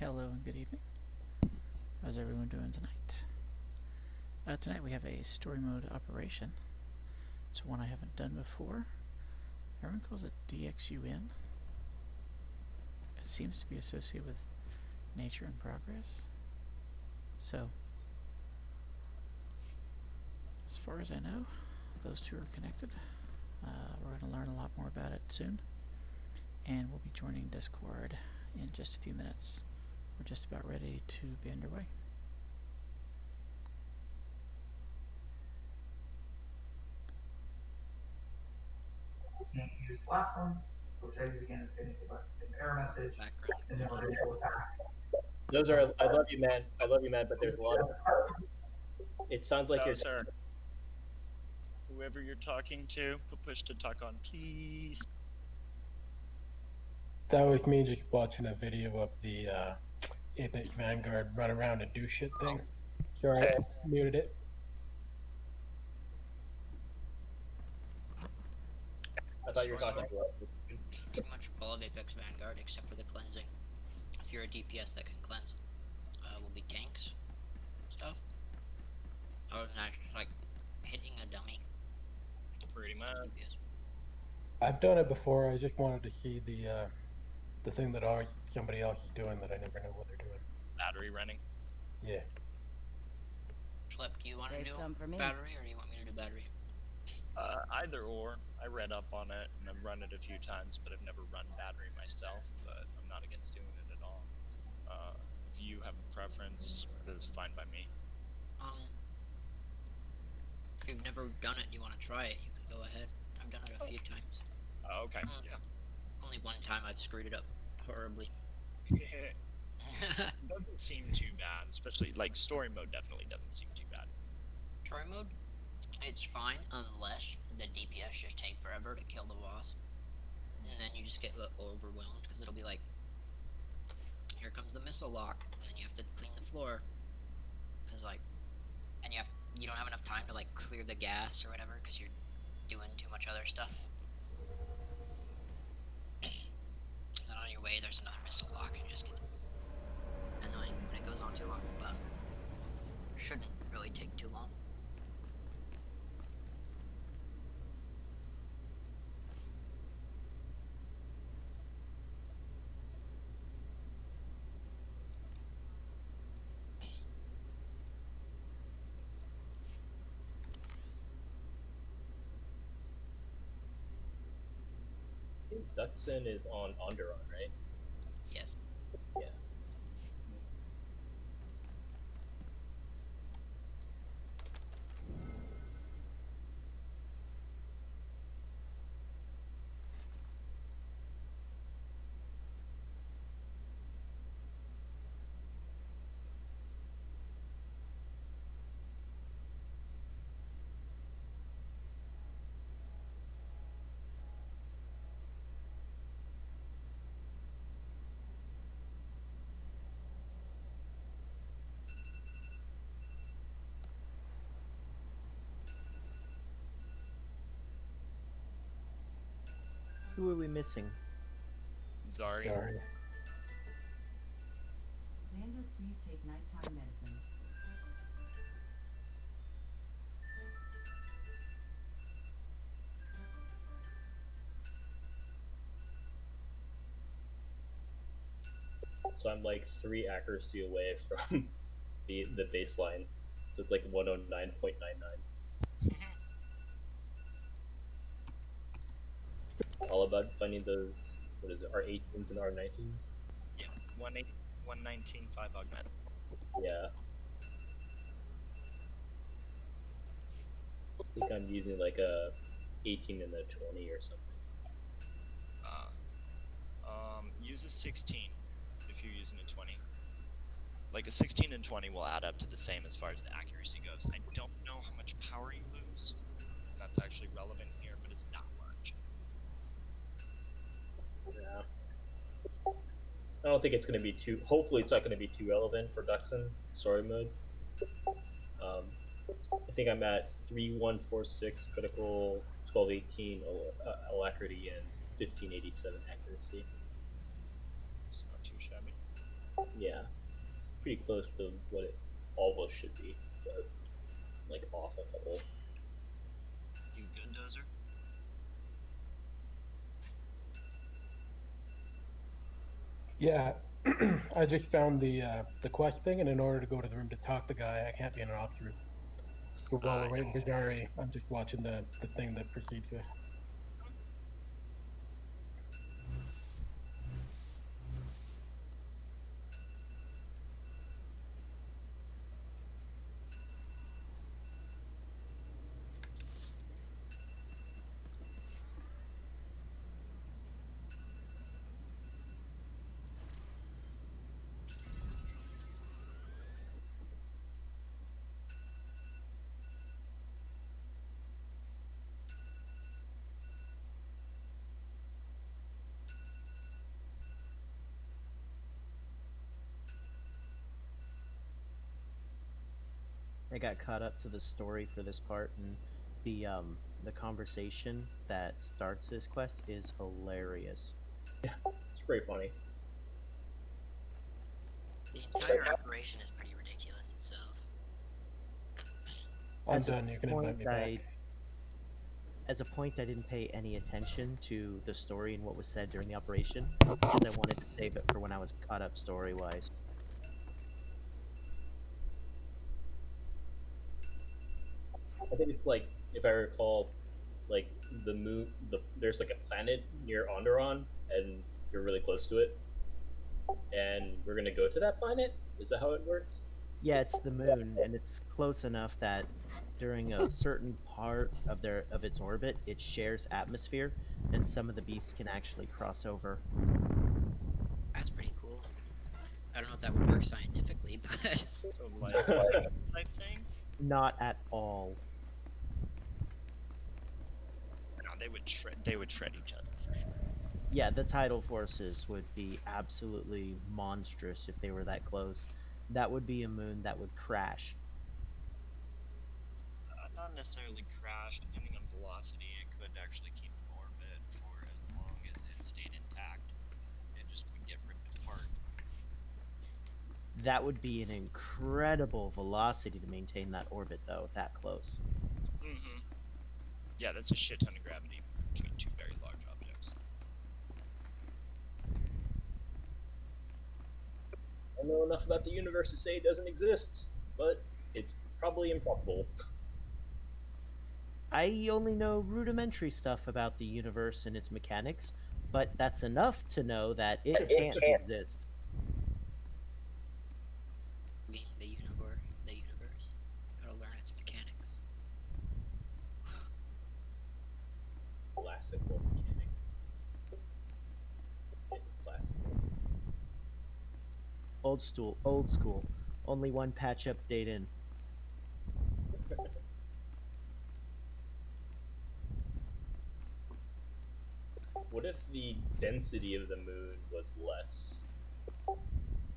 Hello and good evening. How's everyone doing tonight? Tonight we have a story mode operation. It's one I haven't done before. Everyone calls it DXUN. It seems to be associated with nature and progress. So, as far as I know, those two are connected. We're going to learn a lot more about it soon. And we'll be joining Discord in just a few minutes. We're just about ready to be underway. Can't use the last one. We'll try these again. It's going to give us the same error message, and then we're going to go back. Those are. I love you, man. I love you, man. But there's a lot of. It sounds like you're. Sir. Whoever you're talking to, put push to talk on, please. That was me just watching a video of the Apex Vanguard run around and do shit thing. Sorry, I muted it. I thought you were talking about pretty much all of Apex Vanguard except for the cleansing. If you're a DPS that can cleanse, will be tanks stuff. Other than that, just like hitting a dummy. Pretty much. DPS. I've done it before. I just wanted to see the thing that always somebody else is doing that I never know what they're doing. Battery running. Yeah. Schlep, do you want to Save do some for me. battery or do you want me to do battery? Either or. I read up on it and I've run it a few times, but I've never run battery myself. But I'm not against doing it at all. If you have a preference, that's fine by me. If you've never done it and you want to try it, you can go ahead. I've done it a few times. Okay. Yeah. Only one time I've screwed it up horribly. It doesn't seem too bad, especially like story mode definitely doesn't seem too bad. Story mode, it's fine unless the DPS just take forever to kill the boss, and then you just get overwhelmed because it'll be like, here comes the missile lock, and then you have to clean the floor, because like, and you don't have enough time to like clear the gas or whatever because you're doing too much other stuff. And then on your way, there's another missile lock, and it just gets annoying when it goes on too long, but shouldn't really take too long. Duxon is on Onderon, right? Yes. Yeah. Who are we missing? Zari. Sorry. Xander, please take nighttime medicine. So I'm like 3 accuracy away from the baseline. So it's like 109.99. All about finding those, what is it, R18s and R19s? Yeah. 119, 5 augments. Yeah. I think I'm using like a 18 and a 20 or something. Use a 16 if you're using a 20. Like a 16 and 20 will add up to the same as far as the accuracy goes. I don't know how much power you lose. That's actually relevant here, but it's not much. Yeah. I don't think it's going to be too. Hopefully, it's not going to be too relevant for Duxon story mode. I think I'm at 3146 critical, 1218 alacrity, and 1587 accuracy. It's not too shabby. Yeah, pretty close to what it almost should be, but like off a couple. You good, Dozer? Yeah, I just found the quest thing, and in order to go to the room to talk to the guy, I can't be in an ops room. So while we're waiting for Zari, I'm just watching the thing that precedes this. I got caught up to the story for this part, and the conversation that starts this quest is hilarious. It's pretty funny. The entire operation is pretty ridiculous itself. I'm As a done. You can invite me back. As a point, I didn't pay any attention to the story and what was said during the operation, because I wanted to save it for when I was caught up story-wise. I think it's like, if I recall, like the moon. There's like a planet near Onderon, and you're really close to it, and we're gonna go to that planet. Is that how it works? Yeah, it's the moon, and it's close enough that during a certain part of its orbit, it shares atmosphere, and some of the beasts can actually cross over. That's pretty cool. I don't know if that would work scientifically, but So like type thing? Not at all. No, they would shred each other for sure. Yeah, the tidal forces would be absolutely monstrous if they were that close. That would be a moon that would crash. Not necessarily crash, depending on velocity. It could actually keep in orbit for as long as it stayed intact. It just would get ripped apart. That would be an incredible velocity to maintain that orbit, though, that close. Mm-hmm. Yeah, that's a shit ton of gravity between two very large objects. I know enough about the universe to say it doesn't exist, but it's probably improbable. I only know rudimentary stuff about the universe and its mechanics, but that's enough to know that it can't exist. the universe. Gotta learn its mechanics. Classical mechanics. It's classical. Old school. Only one patch update in. What if the density of the moon was less?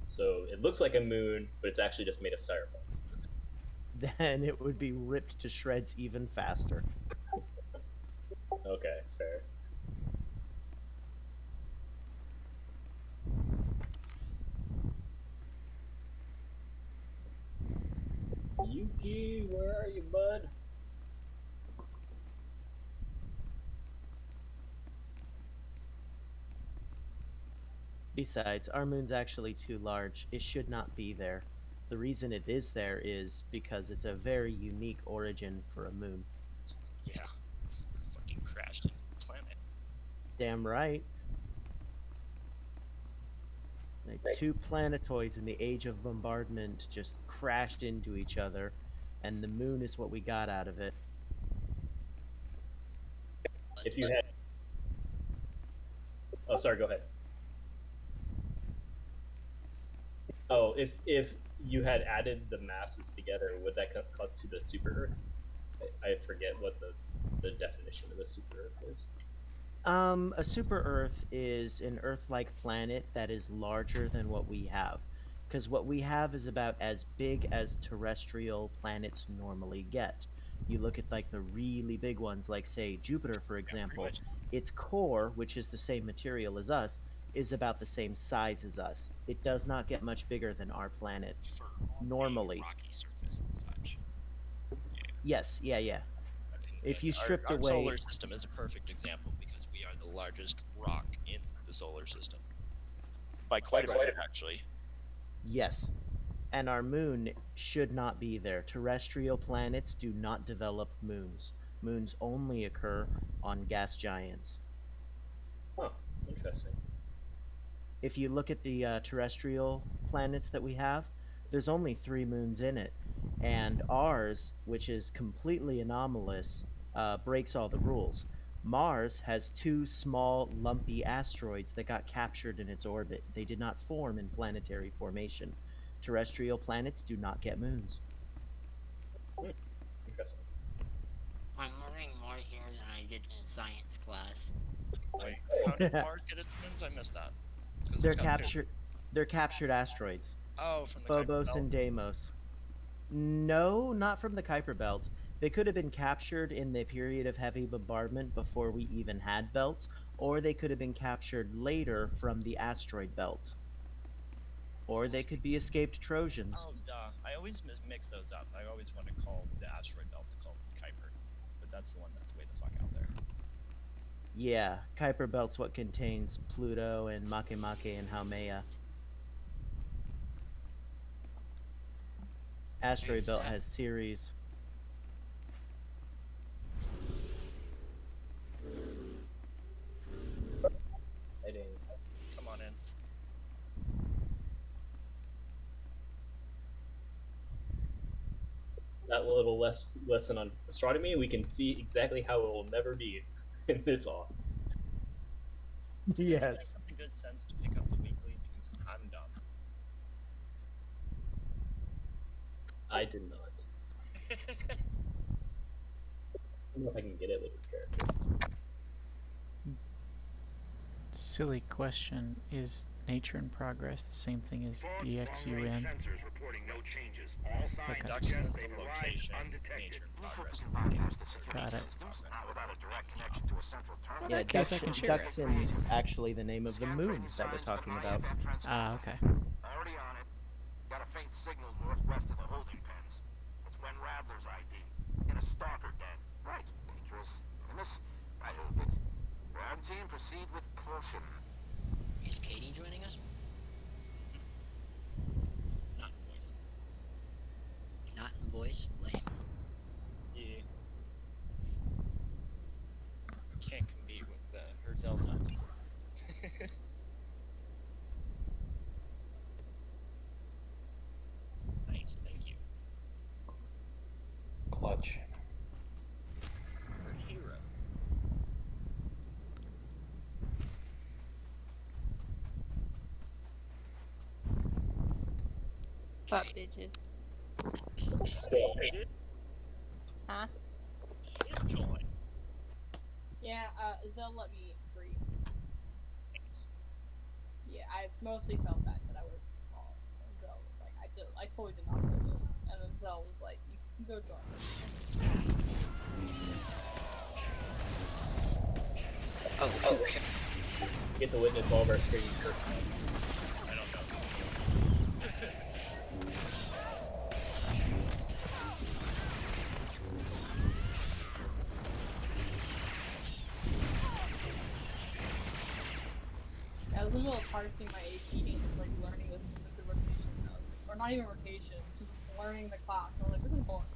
So it looks like a moon, but it's actually just made of styrofoam. Then it would be ripped to shreds even faster. Okay, fair. Yuki, where are you, bud? Besides, our moon's actually too large. It should not be there. The reason it is there is because it's a very unique origin for a moon. Yeah. Fucking crashed into the planet. Damn right. Like two planetoids in the age of bombardment just crashed into each other, and the moon is what we got out of it. If you had... Oh, sorry, go ahead. Oh, if you had added the masses together, would that constitute a super Earth? I forget what the definition of a super Earth is. A super Earth is an Earth-like planet that is larger than what we have. Because what we have is about as big as terrestrial planets normally get. You look at like the really big ones, like say Jupiter, for example. Its core, which is the same material as us, is about the same size as us. It does not get much bigger than our planet. For Normally. a rocky surface and such. Yes, yeah. If you And stripped our away, solar system is a perfect example because we are the largest rock in the solar system. By quite a bit, actually. yes, and our moon should not be there. Terrestrial planets do not develop moons. Moons only occur on gas giants. Huh. Interesting. If you look at the terrestrial planets that we have, there's only 3 moons in it, and ours, which is completely anomalous, breaks all the rules. Mars has 2 small, lumpy asteroids that got captured in its orbit. They did not form in planetary formation. Terrestrial planets do not get moons. Interesting. I'm learning more here than I did in science class. Wait, how did Mars get its moons? I missed that. 'Cause They're it's got two. captured. They're captured asteroids. Oh, from the Phobos Kuiper and Belt. Deimos. No, not from the Kuiper Belt. They could have been captured in the period of heavy bombardment before we even had belts, or they could have been captured later from the asteroid belt. Or they could be escaped Trojans. Oh, duh. I always mix those up. I always want to call the asteroid belt to call Kuiper, but that's the one that's way the fuck out there. Yeah, Kuiper Belt's what contains Pluto and Makemake and Haumea. Asteroid Belt has Ceres. Come on in. That little lesson on astronomy, we can see exactly how it will never be in this off. Yes. It makes good sense to pick up the weekly because I'm dumb. I did not. I don't know if I can get it with this character. Silly question. Is nature in progress the same thing as DXUN? Okay. Production is the location, nature in progress is the name. Got it. In Yeah, that case, I can share it. Duxon's actually the name of the moon that we're talking about. Ah, okay. Already on it. Got a faint signal northwest of the holding pens. It's Wen Radler's ID. In a stalker den. Right. Dangerous. Famous. I hope it. Ground team, proceed with caution. Is Katie joining us? Not voice. Not in voice? Lame. Yeah. Can't compete with her Zelda. Nice, thank you. Clutch. Her hero. Fuck bitches. Huh? Can't join. Yeah, Zell let me free. Yeah, I mostly felt bad that I would call. And Zell was like, I totally did not want to lose. And then Zell was like, you can go join. Oh, shit. Get to witness all of our trading for I don't know. I was in the middle of parsing my AP and just like learning the rotation of, or not even rotation, just learning the class. And I was like, this is boring.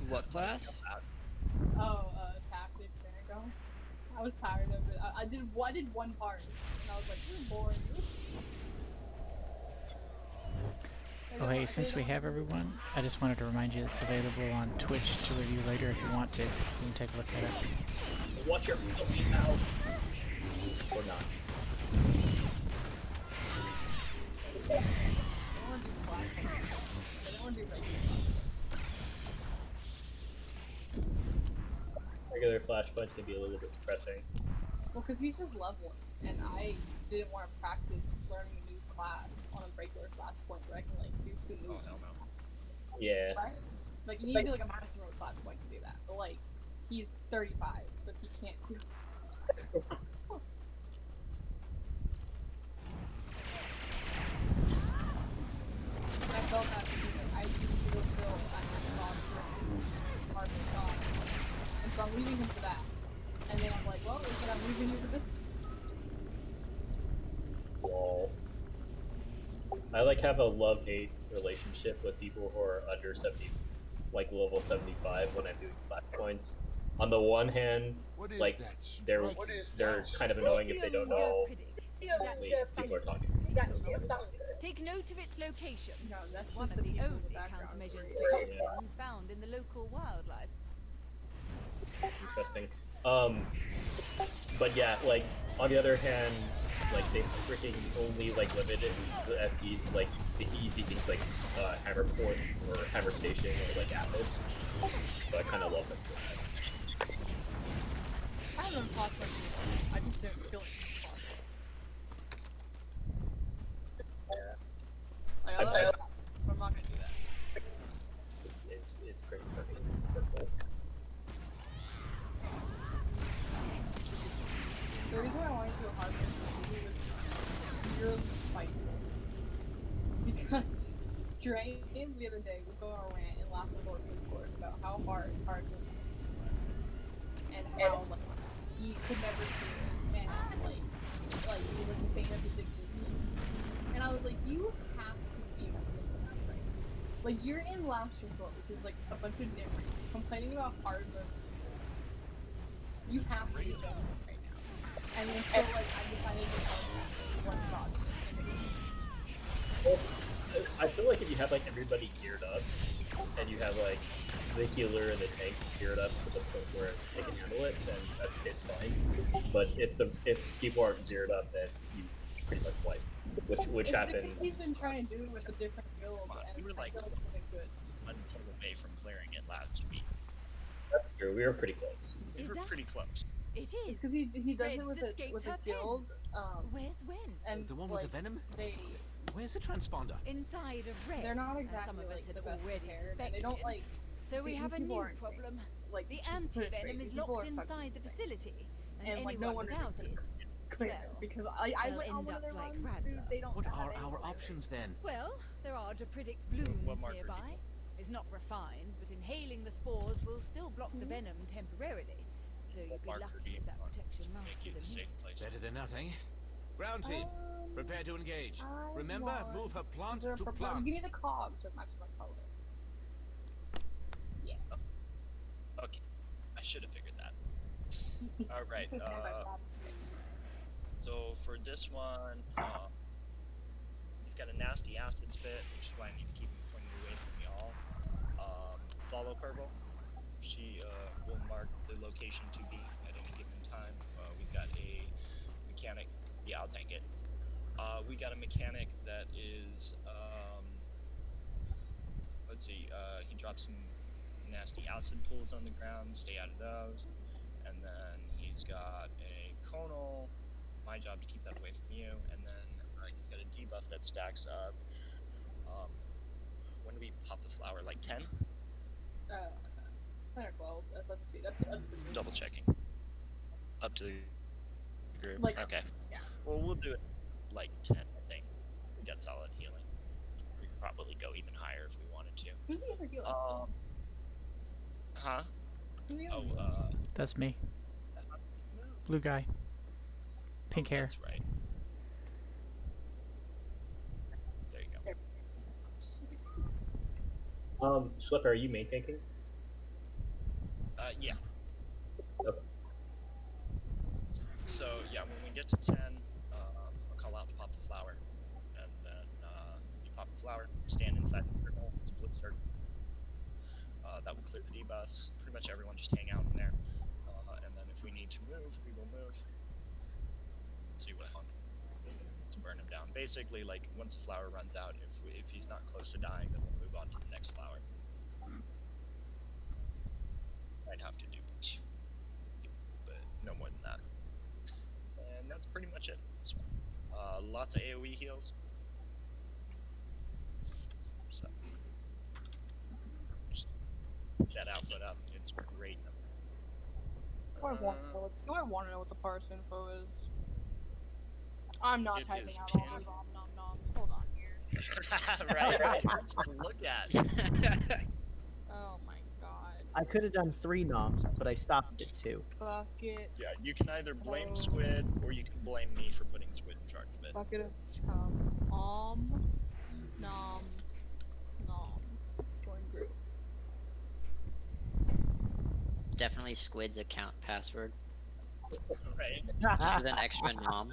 What class? Oh, tactics, there. I was tired of it. I did one part, and I was like, this is boring. Oh, hey, since we have everyone, I just wanted to remind you it's available on Twitch to review later if you want to. You can take a look at it. watch your filthy mouth. Or not. I don't want to do flashpoints. I don't want to do regular Regular flashpoints can be a little bit depressing. Well, because he's just leveling, and I didn't want to practice learning a new class on a regular flashpoint where I can like do 2 moves. Oh, hell no. Yeah. Right? Like you need to do like a maximum flashpoint to do that. But like he's 35, so he can't do this. I like have a love-hate relationship with people who are under 70, like level 75 when I'm doing flashpoints. On the one hand, What is like that? they're What is they're that? kind of annoying if they don't know. Wait, people are talking. Take note of its location. No, that's One just of the people in only background countermeasures who to are- toxins found in the local wildlife. Interesting. But yeah, like on the other hand, like they freaking only like limited the FPs to like the easy things like Hammer Port or Hammer Station or like Atlas. So I kind of love them for that. I haven't fought much before. I just didn't feel like Yeah, I like that. I'm not gonna do that. it's pretty cool. The reason why I wanted to do a hard mode was purely spiteful. Because Dre the other day was going on a rant in last report Discord about how hard mode was. And how like he could never do it, and like he was a fan of his existence. And I was like, you have to be accessible to right? Like you're in Last Resort, which is like a bunch of nitwits complaining about hard mode. You have to be accessible right now. And then so like I decided to one shot. Well, I feel like if you have like everybody geared up, and you have like the healer and the tank geared up to the point where they can handle it, then it's fine. But if people aren't geared up, then you pretty much wipe. Which happened. He's been trying to do it with a different build, and We were like it wasn't good. one pull away from clearing it last week. That's true. We were pretty close. We were pretty close. It is. Because he does it Red's with escaped a her guild. Where's Wen? And The one like, with the venom? they Where's the transponder? Inside of Red. they're not as exactly some of us like had the best already prepared, and suspected. they don't like. So we these have a people new aren't safe. problem. Like The just put it straight, anti-venom these is people locked are fucking inside the insane. facility, and And like anyone no one without it, clear well, because I they'll went on end one of up their like runs, Radler. dude, they don't What have are any our way. options then? well, there are Depridic blooms What marker do you nearby. It's not refined, but inhaling the spores will still block the venom temporarily. Though you'd be Marker lucky do you if that want? protection Just make lasted you a the minute. safe place. Better than nothing. Ground team, prepare to engage. Remember, move her plant to plant. Give me the cog to match my color. Yes. Okay, I should have figured that. All right. So for this one, he's got a nasty acid spit, which is why I need to keep him pointing away from y'all. Follow Purple. She will mark the location to be at any given time. We've got a mechanic. Yeah, I'll tank it. We got a mechanic that is. Let's see. He drops some nasty acid pools on the ground. Stay out of those. And then he's got a conal. My job to keep that away from you. And then he's got a debuff that stacks up. When do we pop the flower? Like 10? 10 or 12. That's up to that's pretty good. Double checking. Up to the group. Like, okay. yeah. Well, we'll do it like 10, I think. We got solid healing. We could probably go even higher if we wanted to. Who's the other healer? Huh? Who's the other Oh, healer? That's me. Blue guy. Pink hair. That's right. There you go. Slipper, are you main tanking? Yeah. Okay. So, yeah, when we get to 10, I'll call out to pop the flower. And then you pop the flower, stand inside the circle, split circle. That will clear the debuffs. Pretty much everyone just hang out in there. And then if we need to move, we will move. See what happens. To burn him down. Basically, like, once the flower runs out, if he's not close to dying, then we'll move on to the next flower. Might have to do 2, but no more than that. And that's pretty much it. So, lots of AoE heals. So, just keep that output up. It's great. Do I want to know what the parse info is? I'm not It typing is out pin. all the nom-noms. Hold on here. right. Hurts to look at. Oh my god. I could have done 3 noms, but I stopped at 2. Bucket. Yeah, you can either blame Squid or you can blame me for putting Squid in charge of it. Bucket of chum. Nom. Join group. Definitely Squid's account password. Right. Just with an extra nom.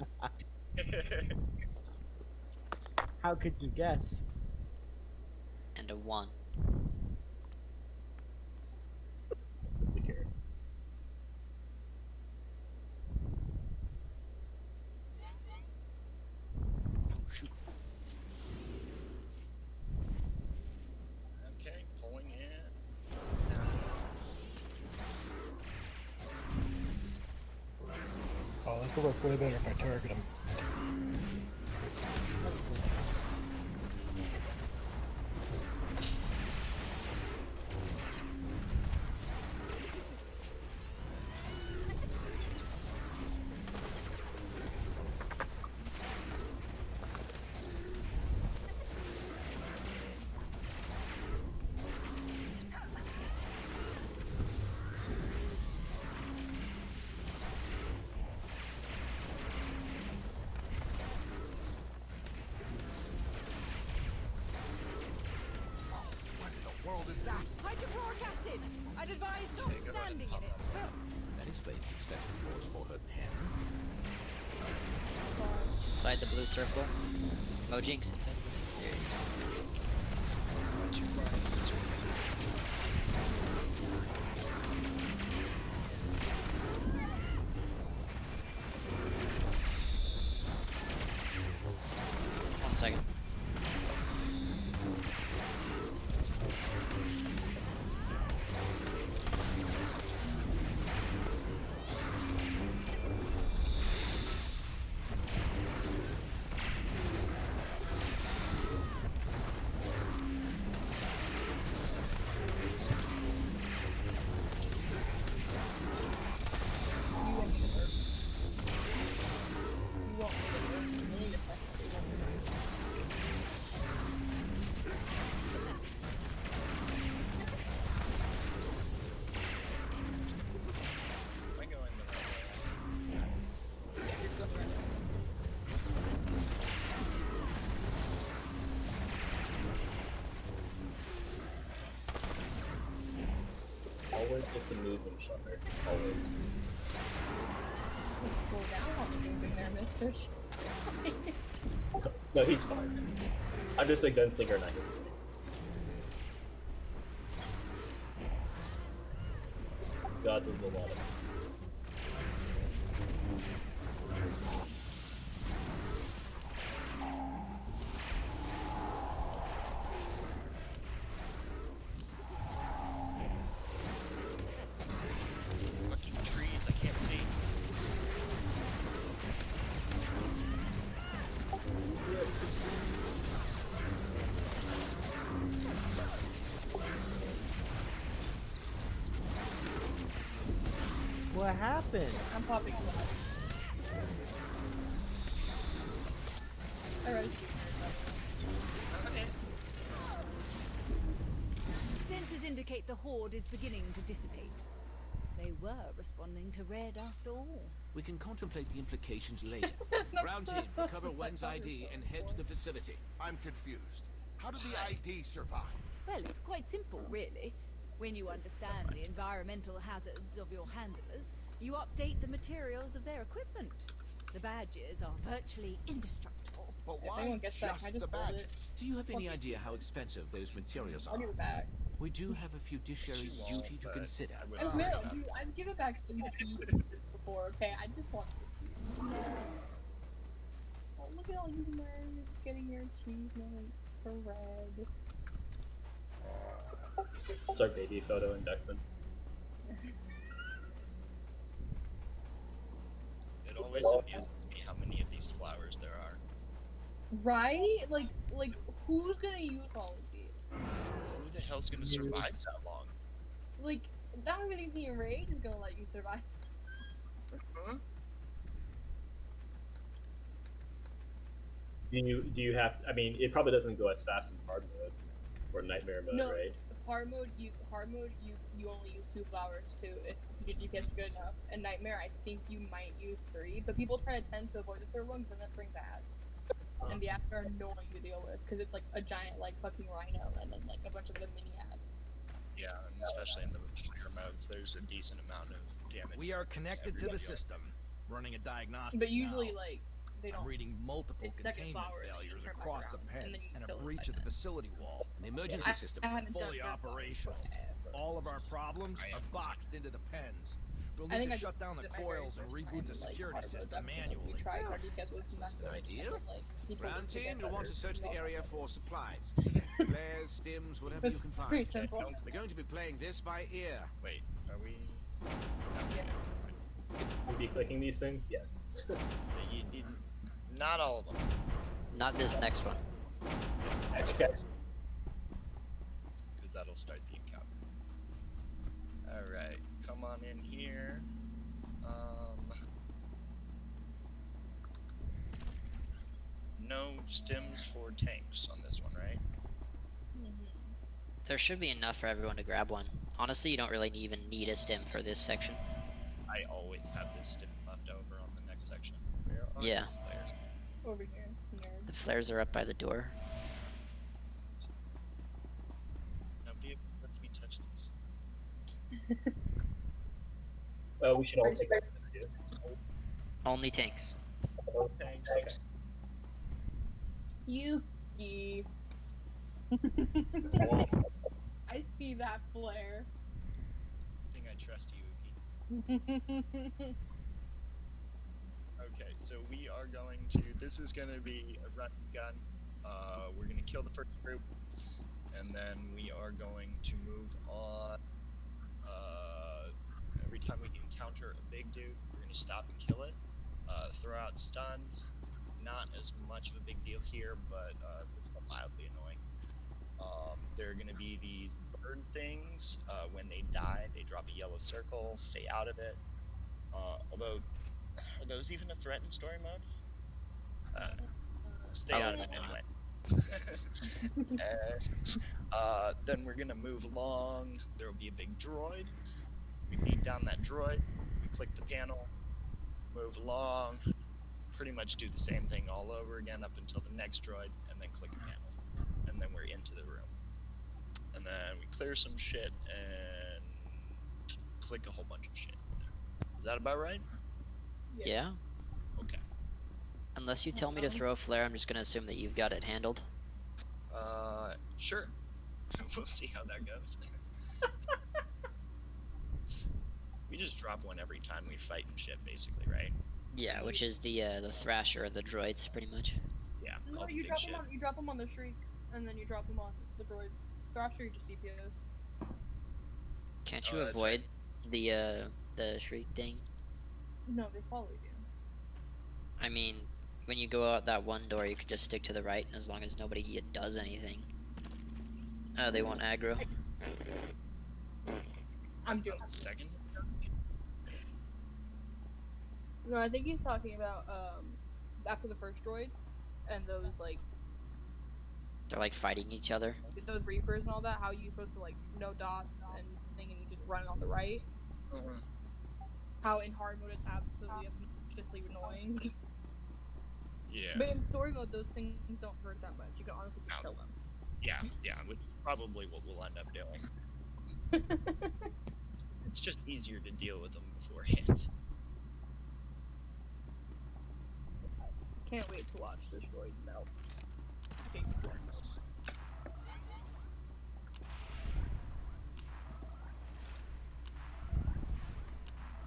How could you guess? And a 1. Secure. Oh shoot. Okay, pulling in. Oh, this will work way better if I target him. Hydrochloric acid! I'd advise not Okay, go ahead standing and in it. That explains extension cords for her pen. Inside the blue circle. Mojinx inside the blue circle. There you go. Not too far. It's okay. One second. You won't get hurt. You won't get hurt. You need a second. You won't get hurt. Am I going the right way? Yeah, you're good right now. Always get the moving shutter. Always. Slow down on the moving there, mister. Jesus Christ. No, he's fine. I'm just a gunslinger and I can God, there's a lot of Fucking trees, I can't see. What happened? I'm popping on the button. I read it. Okay. Sensors indicate the horde is beginning to dissipate. They were responding to red after all. We can contemplate the implications later. Ground team, recover Wen's ID and head to the facility. I'm confused. How did the ID survive? Well, it's quite simple, really. When you understand the environmental hazards of your handlers, you update the materials of their equipment. The badges are virtually indestructible. But If why anyone gets back, just I just the pulled it. badges? Do you have any idea how expensive those materials I'll are? give it back. We do have a fiduciary She won't, duty to but consider. I would I not will. have. Dude, I'd give it back in the pieces before, okay? I just wanted it to. Oh, look at all you nerds getting your achievements for red. It's our baby photo in Dexon. It always amuses me how many of these flowers there are. Right? Like, who's gonna use all of these? Who the hell's gonna survive that long? Like, not even anything raid is gonna let you survive. Huh? Do you have? I mean, it probably doesn't go as fast as hard mode or nightmare mode, No. right? Hard mode, you only use 2 flowers too if your DPS is good enough. And nightmare, I think you might use 3, but people try to tend to avoid the third one because then that brings ads. and the ants are annoying to deal with because it's like a giant like fucking rhino and then like a bunch of the mini ants. Yeah, and especially in the higher modes, there's a decent amount of damage. We are connected to the system, running a diagnostic. But usually, now. like, they don't. I'm reading multiple it's second containment flower, and then you failures turn back across the around, and then pens you and a kill it breach by of the then. facility wall. And the emergency system is fully operational. All of our problems are boxed into the pens. We'll need to shut down the coils and reboot the security system manually. We tried hard to guess what's That's the an idea. like, he told us Ground to team, get you'll want to better. search the We all area got for better. supplies. Flares, stims, whatever It's you can find. pretty simple. They're going to be playing this by ear. Wait, are we? Yeah. We'll be clicking these things? Yes. You didn't. Not all of them. Not this next one. Okay. Because that'll start the encounter. Alright, come on in here. No stims for tanks on this one, right? There should be enough for everyone to grab one. Honestly, you don't really even need a stim for this section. I always have this stim left over on the next section. Where are Yeah. the flares? Over here. Nerd. The flares are up by the door. Nobody lets me touch these. Well, we should all take that. Only tanks. Thanks. Yuki. I see that flare. I think I trust you, Uki. Okay, so we are going to. This is going to be a run and gun. We're going to kill the first group, and then we are going to move on. Every time we encounter a big dude, we're going to stop and kill it. Throw out stuns. Not as much of a big deal here, but it's mildly annoying. There are going to be these bird things. When they die, they drop a yellow circle. Stay out of it. Although, are those even a threat in story mode? Stay out of it anyway. And then we're going to move along. There will be a big droid. We beat down that droid. We click the panel. Move along. Pretty much do the same thing all over again up until the next droid, and then click a panel. And then we're into the room. And then we clear some shit and click a whole bunch of shit. Is that about right? Yeah. Okay. Unless you tell me to throw a flare, I'm just gonna assume that you've got it handled. Sure. We'll see how that goes. We just drop one every time we fight and shit, basically, right? Yeah, which is the Thrasher and the droids, pretty much. Yeah. No, all the you big drop shit. them on. You drop them on the shrieks, and then you drop them on the droids. Thrasher, you just DPS. Can't you Oh, that's avoid the shriek thing? No, they follow you. I mean, when you go out that one door, you could just stick to the right, and as long as nobody does anything. Oh, they won't aggro. I'm doing. Second. No, I think he's talking about after the first droid, and those like They're like fighting each other. those reapers and all that. How you supposed to like no dots and thing, and you just run on the right. How in hard mode it's absolutely obnoxiously annoying. Yeah. But in story mode, those things don't hurt that much. You can honestly just kill them. Yeah, which is probably what we'll end up doing. It's just easier to deal with them beforehand. Can't wait to watch this droid melt. Big story mode.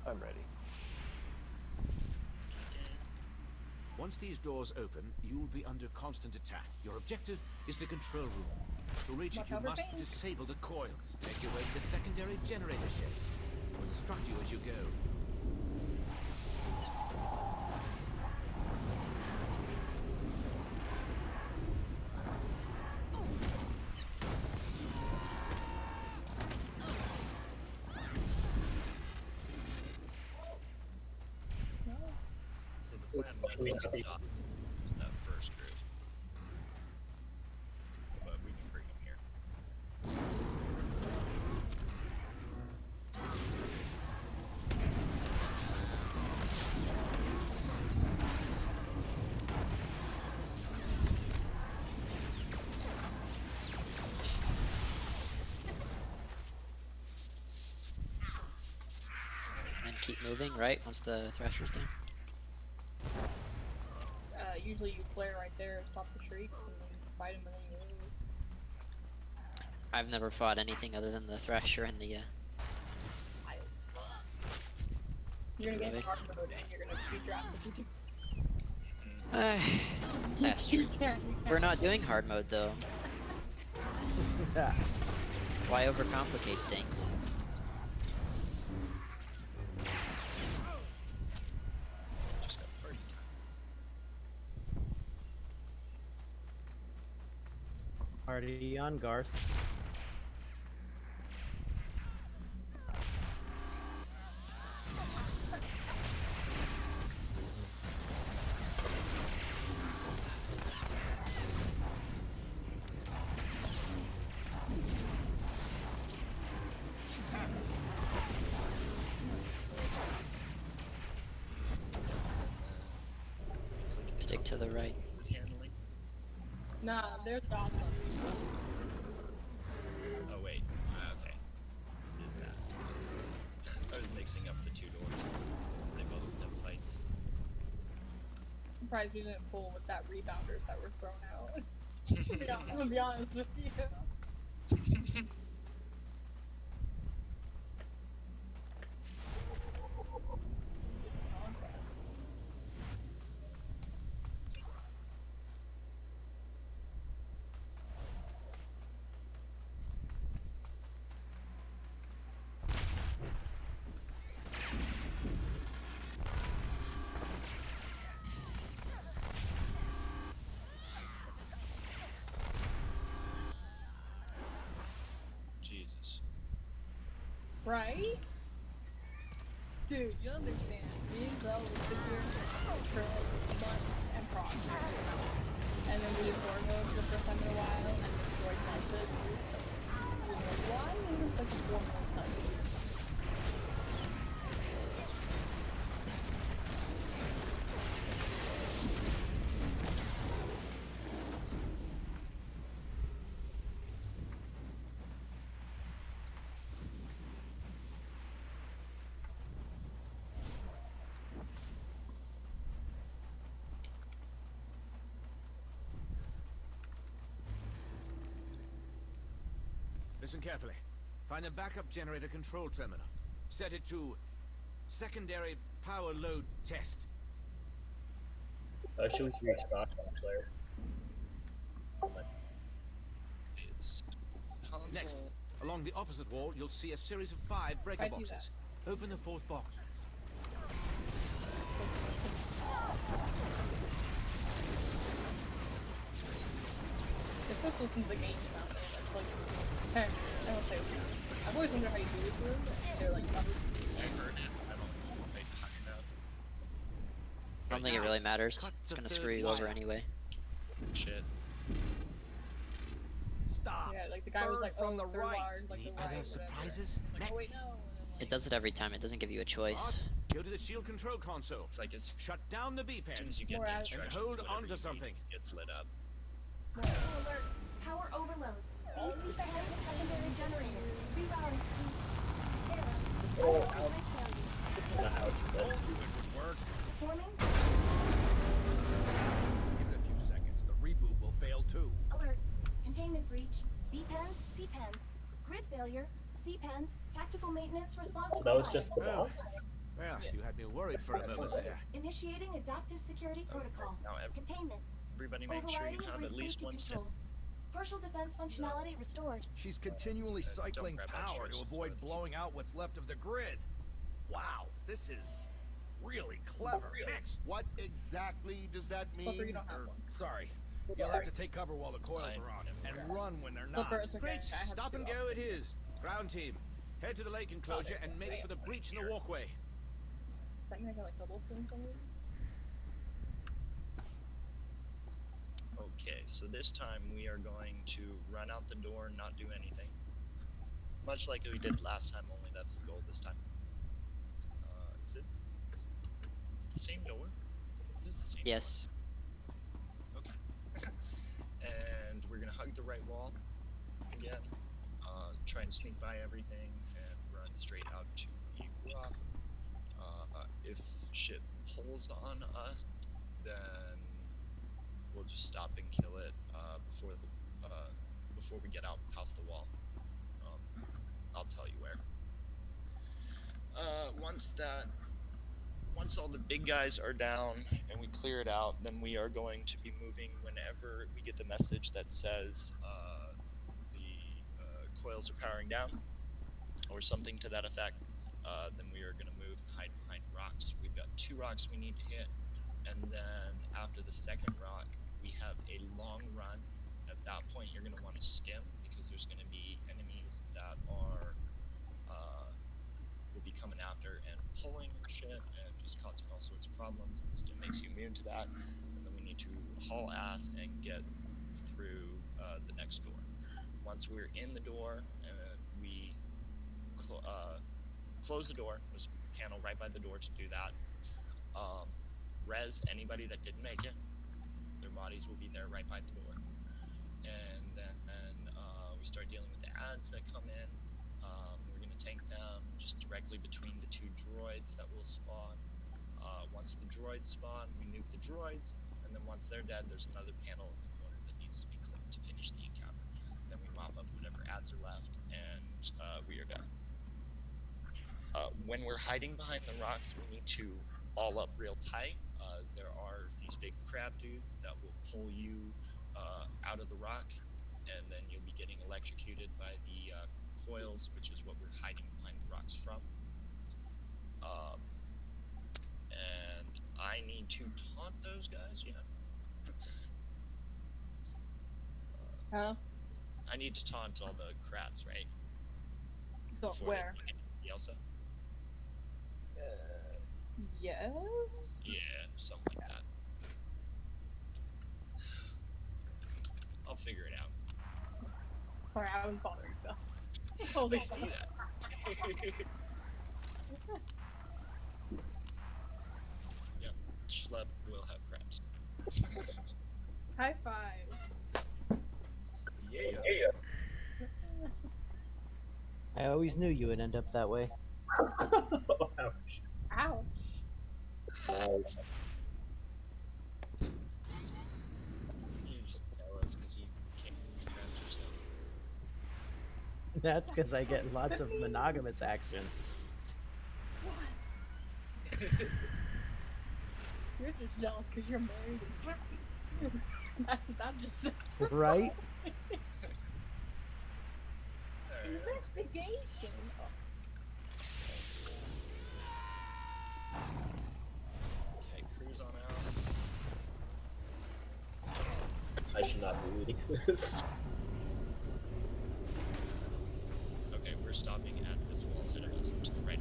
I'm ready. Once these doors open, you will be under constant attack. Your objective is the control room. To reach it, Watch you out for must bangs. disable the coils. Make your way to the secondary generator shed. I will instruct you as you go. So the plan was to stop that first group. But we can bring them here. keep moving, right? Once the Thresher's down. Usually you flare right there, stop the shrieks, and then fight him, and then you move. I've never fought anything other than the Thresher and the. You're gonna get in hard mode, and you're gonna be drastically different. That's true. We're not doing hard mode though. Why overcomplicate things? Party on, Garth. Stick to the right. Nah, there's dots on you. Oh wait, okay. This is that. I was mixing up the two doors because they both have fights. Surprised we didn't pull with that rebounders that were thrown out. I'm gonna be honest with you. Jesus. Right? Dude, you understand. Me and Zell would sit here for like months and process. And then we did Storymode for the first time in a while, and destroyed method. We were so like, why is this such a formal touch? Listen carefully. Find the backup generator control terminal. Set it to secondary power load test. Should we restock on players? It's console. Next, along the opposite wall, you'll see a series of 5 breaker boxes. Open the 4th box. You're supposed to listen to the game sound. That's like, hey, I don't say I've always wondered how you do this room. They're like, I heard it. I don't know if they hung it out. I don't think it really matters. It's gonna screw you over anyway. Shit. Stop. Yeah, like the guy was like, from oh, the third right. large, like the Any right, other whatever. surprises? Like, oh wait, no. And then, like, It does it every time. It doesn't give you a choice. Go to the shield control console. It's like it's Shut down the B as soon pen. as you get More the out- instructions, hold whatever on to you something. need gets lit up. Alert. Power overload. AC pen secondary generator. Rerouting. Oh, ouch. Not ouch, but... Work. Forming. Give it a few seconds. The reboot will fail too. Alert. Containment breach. B pens. C pens. Grid failure. C pens. Tactical maintenance response. So that was required. just the boss? Well, Yes. you had me worried for a moment there. Initiating adaptive security protocol. Now Containment. everybody make sure you Overriding have grid at least safety one step. controls. Partial defense functionality restored. She's continually cycling grab that power choice. to avoid blowing out what's left of the grid. Wow, this is really clever. Next, what exactly does that mean? Flipper, you don't have one. Sorry. You'll have to take cover while the coils are on, and run when they're not. Flipper, it's okay. Great. I have Stop two and go also. it is. Ground team, head to the lake enclosure and make for the breach in the walkway. Does that mean I can like double stun something? Okay, so this time we are going to run out the door and not do anything. Much like we did last time, only that's the goal this time. Is it the same door? It is the same Yes. door. Okay. And we're gonna hug the right wall again. Try and sneak by everything and run straight out to the rock. If shit pulls on us, then we'll just stop and kill it before we get out past the wall. I'll tell you where. Once all the big guys are down and we clear it out, then we are going to be moving whenever we get the message that says the coils are powering down, or something to that effect. Then we are going to move and hide behind rocks. We've got 2 rocks we need to hit, and then after the second rock, we have a long run. At that point, you're going to want to skim, because there's going to be enemies that will be coming after and pulling and shit, and just causing all sorts of problems. This stim makes you immune to that, and then we need to haul ass and get through the next door. Once we're in the door, we close the door. There's a panel right by the door to do that. Res anybody that didn't make it. Their bodies will be there right by the door. And then we start dealing with the ads that come in. We're going to tank them just directly between the 2 droids that will spawn. Once the droids spawn, we nuke the droids, and then once they're dead, there's another panel in the corner that needs to be cleared to finish the encounter. Then we mop up whatever ads are left, and we are done. When we're hiding behind the rocks, we need to ball up real tight. There are these big crab dudes that will pull you out of the rock, and then you'll be getting electrocuted by the coils, which is what we're hiding behind the rocks from. And I need to taunt those guys, yeah. Huh? I need to taunt all the crabs, right? Where? Elsa? Yes? Yeah, something like that. I'll figure it out. Sorry, I was bothering so. They see that. Yep, Schlep will have crabs. High five. Yeah. I always knew you would end up that way. Ouch. Ouch. You just tell us because you can't crabs yourself. That's because I get lots of monogamous action. You're just jealous because you're married and happy. That's what that just said. Right? Investigation. Okay, cruise on out. I should not be reading this. Okay, we're stopping at this wall ahead of us to the right.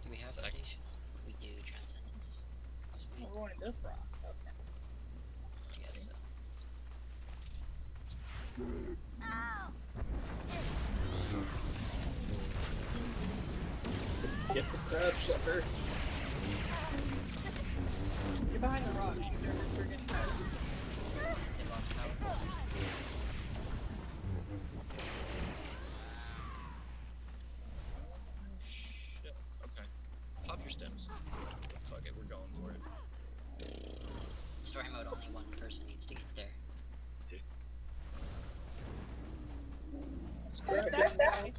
Do we have foundation? We do transcendence. Sweet. We're going to this rock. Okay. Yes. Get the crab, Shepherd. You're behind the rock. You're getting close. It lost power. Shit. Okay. Pop your stems. Fuck it, we're going for it. Story mode, only one person needs to get there. I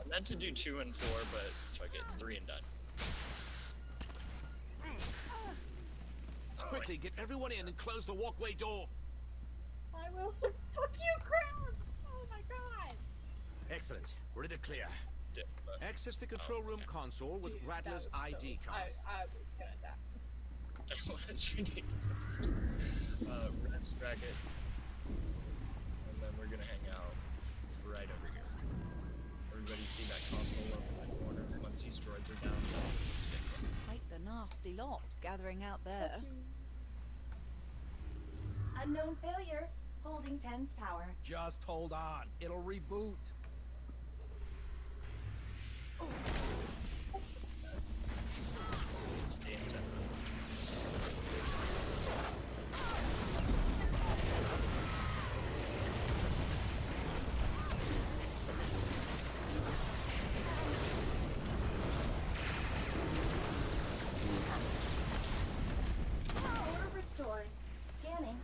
meant to do 2 and 4, but fuck it, 3 and done. Quickly, get everyone in and close the walkway door. I will. So fuck you, crowd. Oh my god. Excellent. We're in the clear. Yeah, Access the control room console with Dude, Rattler's that was ID so, card. I was gonna die. That's ridiculous. Rest bracket. And then we're gonna hang out right over here. Everybody see that console over in the corner? Once these droids are down, that's when it's get close. Quite the nasty lot gathering out there. Unknown failure. Holding pen's power. Just hold on. It'll reboot. Stay in center. Order restored. Scanning.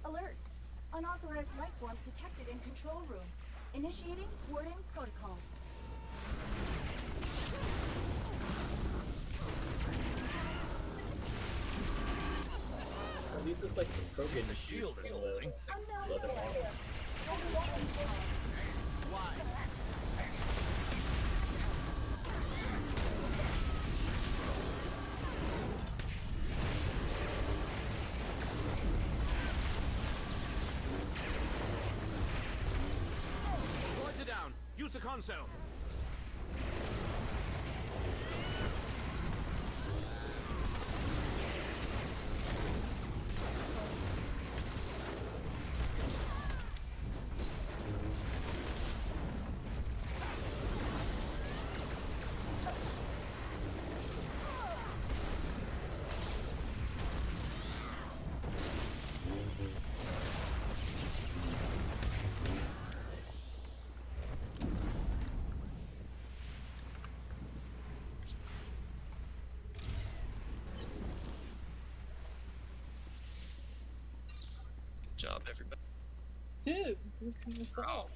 Alert. Unauthorized life forms detected in control room. Initiating warding protocols. Are these just like the Krogan The shield for is the holding. Unknown leather ball? failure. Holding pen's power. Why? Droids are down. Use the console. Good job, everybody. Dude, what's up?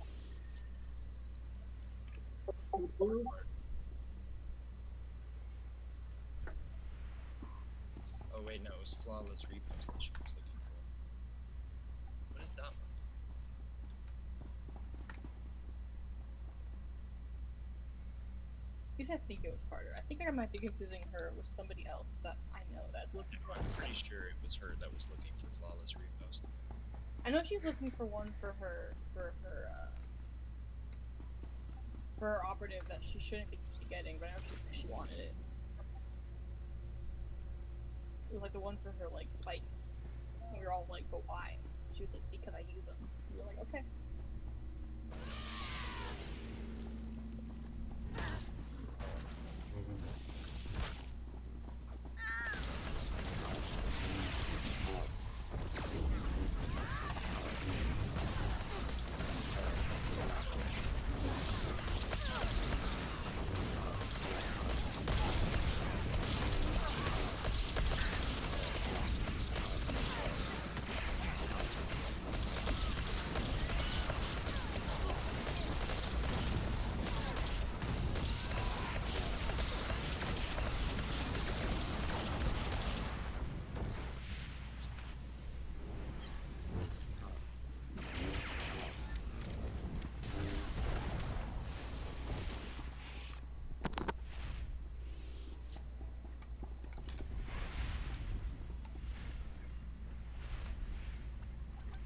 Oh wait, no, it was flawless repost that she was looking for. What is that one? At least I think it was Carter. I think I might be confusing her with somebody else that I know that's looking for. I'm pretty sure it was her that was looking for flawless repost. I know she's looking for one for her operative that she shouldn't be getting, but I know she wanted it. It was like the one for her like spikes. And we were all like, but why? She was like, because I use them. We were like, okay.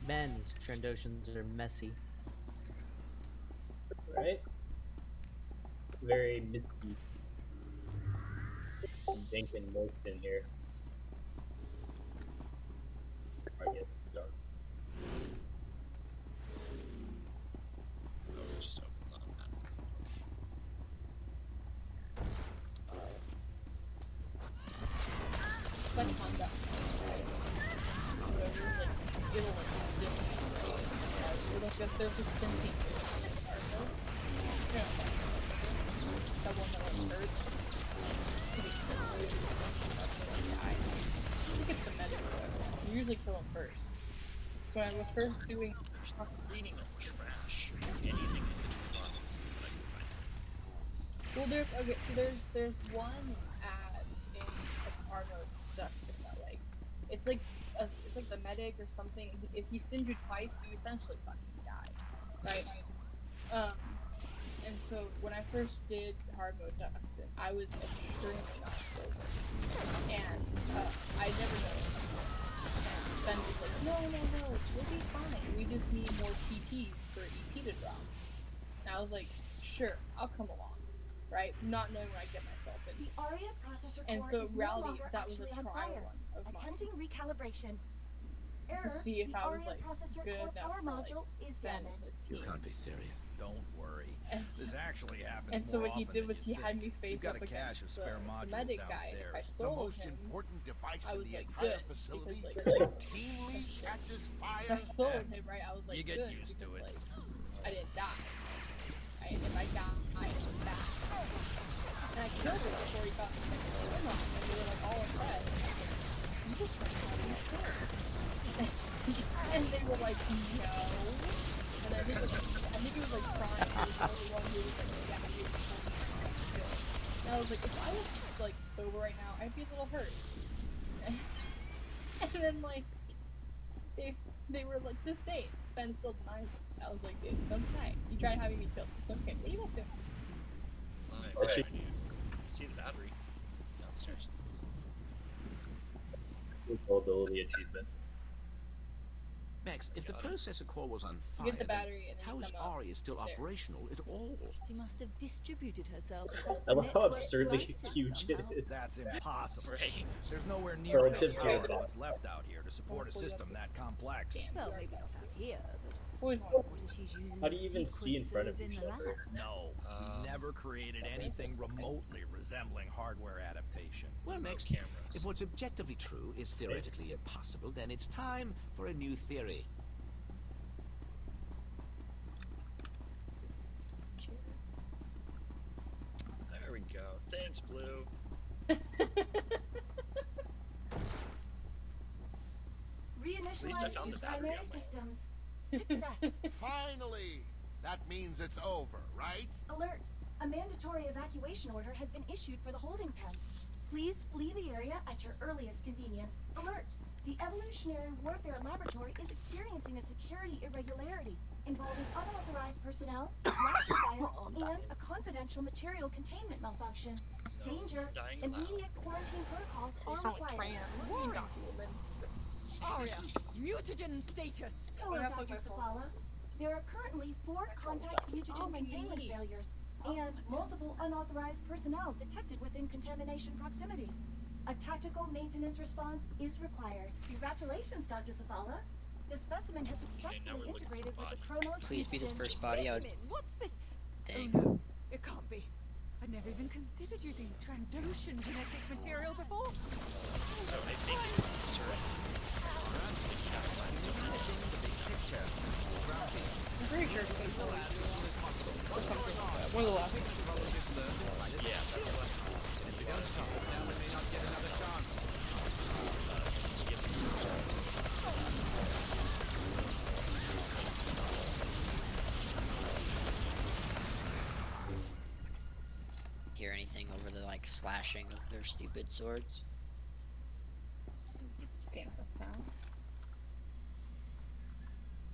Man, these Trandoshans are messy. Right? Very misty. Dank and moist in here. Or I guess dark. Oh, it just opens automatically. Okay. Like Honda. Whatever, like, it'll like stim. Or like there's this stim feature in the arco. You know, that one that like hurts. I think it's the medic or whatever. You usually kill him first. So when I was first doing Reading of trash. Anything in between bosses that I can find. well, there's one ad in Argo Production that like it's like the medic or something. If he stings you twice, you essentially fucking die, right? And so when I first did hard mode Duxton, I was extremely not sober, and I never noticed. And Ben was like, no, you'll be fine. We just need more TPs for EP to drop. And I was like, sure, I'll come along, right? Not knowing what I get myself into. The ARIA processor And core so is in no reality, longer that was a actually on trial fire. one of mine. Attempting recalibration. To Error, see if the I was ARIA like processor good core enough power for like module is Sven and damaged. his You team. can't be serious. Don't worry. And This actually happens And so more what he often did than was you'd he had think. me face We've got up a cache of against spare the modules medic guy, and if I downstairs. The sold most him, important device I in was the like entire good facility because like routinely catches if fire. I sold him, right, I was like You get good used to because it. like I didn't die. Right? If I died, it was bad. And I killed him before he got the room off, and they were like all impressed. And I was like, you just tried to have me killed. And they were like, no. And I think it was like Brian who was the only one who was like, yeah, you told me I was killed. And I was like, if I was like sober right now, I'd be a little hurt. And then like they were like, to this day, Sven still denies it. I was like, dude, don't deny it. You tried having me killed. It's okay. What are you guys doing? You see the battery downstairs. Availability achievement. Max, if the processor core was on You fire, get the battery and then how you is come up ARIA still stairs. operational at all? She must have distributed herself across I the love how network absurdly devices huge somehow. it is. That's impossible. Right. There's nowhere near Relative enough to power that. what's left out here to support a system that complex. Well, maybe not out here, but Always what wanted. if she's using How do the you even see in front of sequencers you, in the lab? Shepard? No, we never created anything remotely resembling hardware adaptation. Well, No Max, cameras. if what's objectively true is theoretically impossible, then it's time for a new theory. There we go. Thanks, Blue. least I found Reinitialize the battery primary on my own. systems. Success. Finally! That means it's over, right? Alert. A mandatory evacuation order has been issued for the holding pens. Please flee the area at your earliest convenience. Alert. The Evolutionary Warfare Laboratory is experiencing a security irregularity involving unauthorized personnel, blast fire, and a confidential material containment malfunction. Danger. Dying loud. Immediate quarantine protocols are required. Warranty. Aria, mutagen status. Hello, What happened Dr. with my Safala. There are currently 4 contact mutagen my containment knee. failures and multiple unauthorized personnel detected within contamination proximity. A tactical maintenance response is required. Congratulations, Dr. Safala. The specimen has now successfully we're looking integrated for with the body. Chronos Please be this mutagen. first body. I would. Specimen? What specimen? Dang. Oh no, it can't be. I'd never even considered using Trandoshan genetic material before. So I think it's a certain. You gotta find something. I'm pretty sure it's going or something like that. One of the last. Yeah, that's what. Skip the first Hear anything over the like slashing of their stupid swords? Scan this out.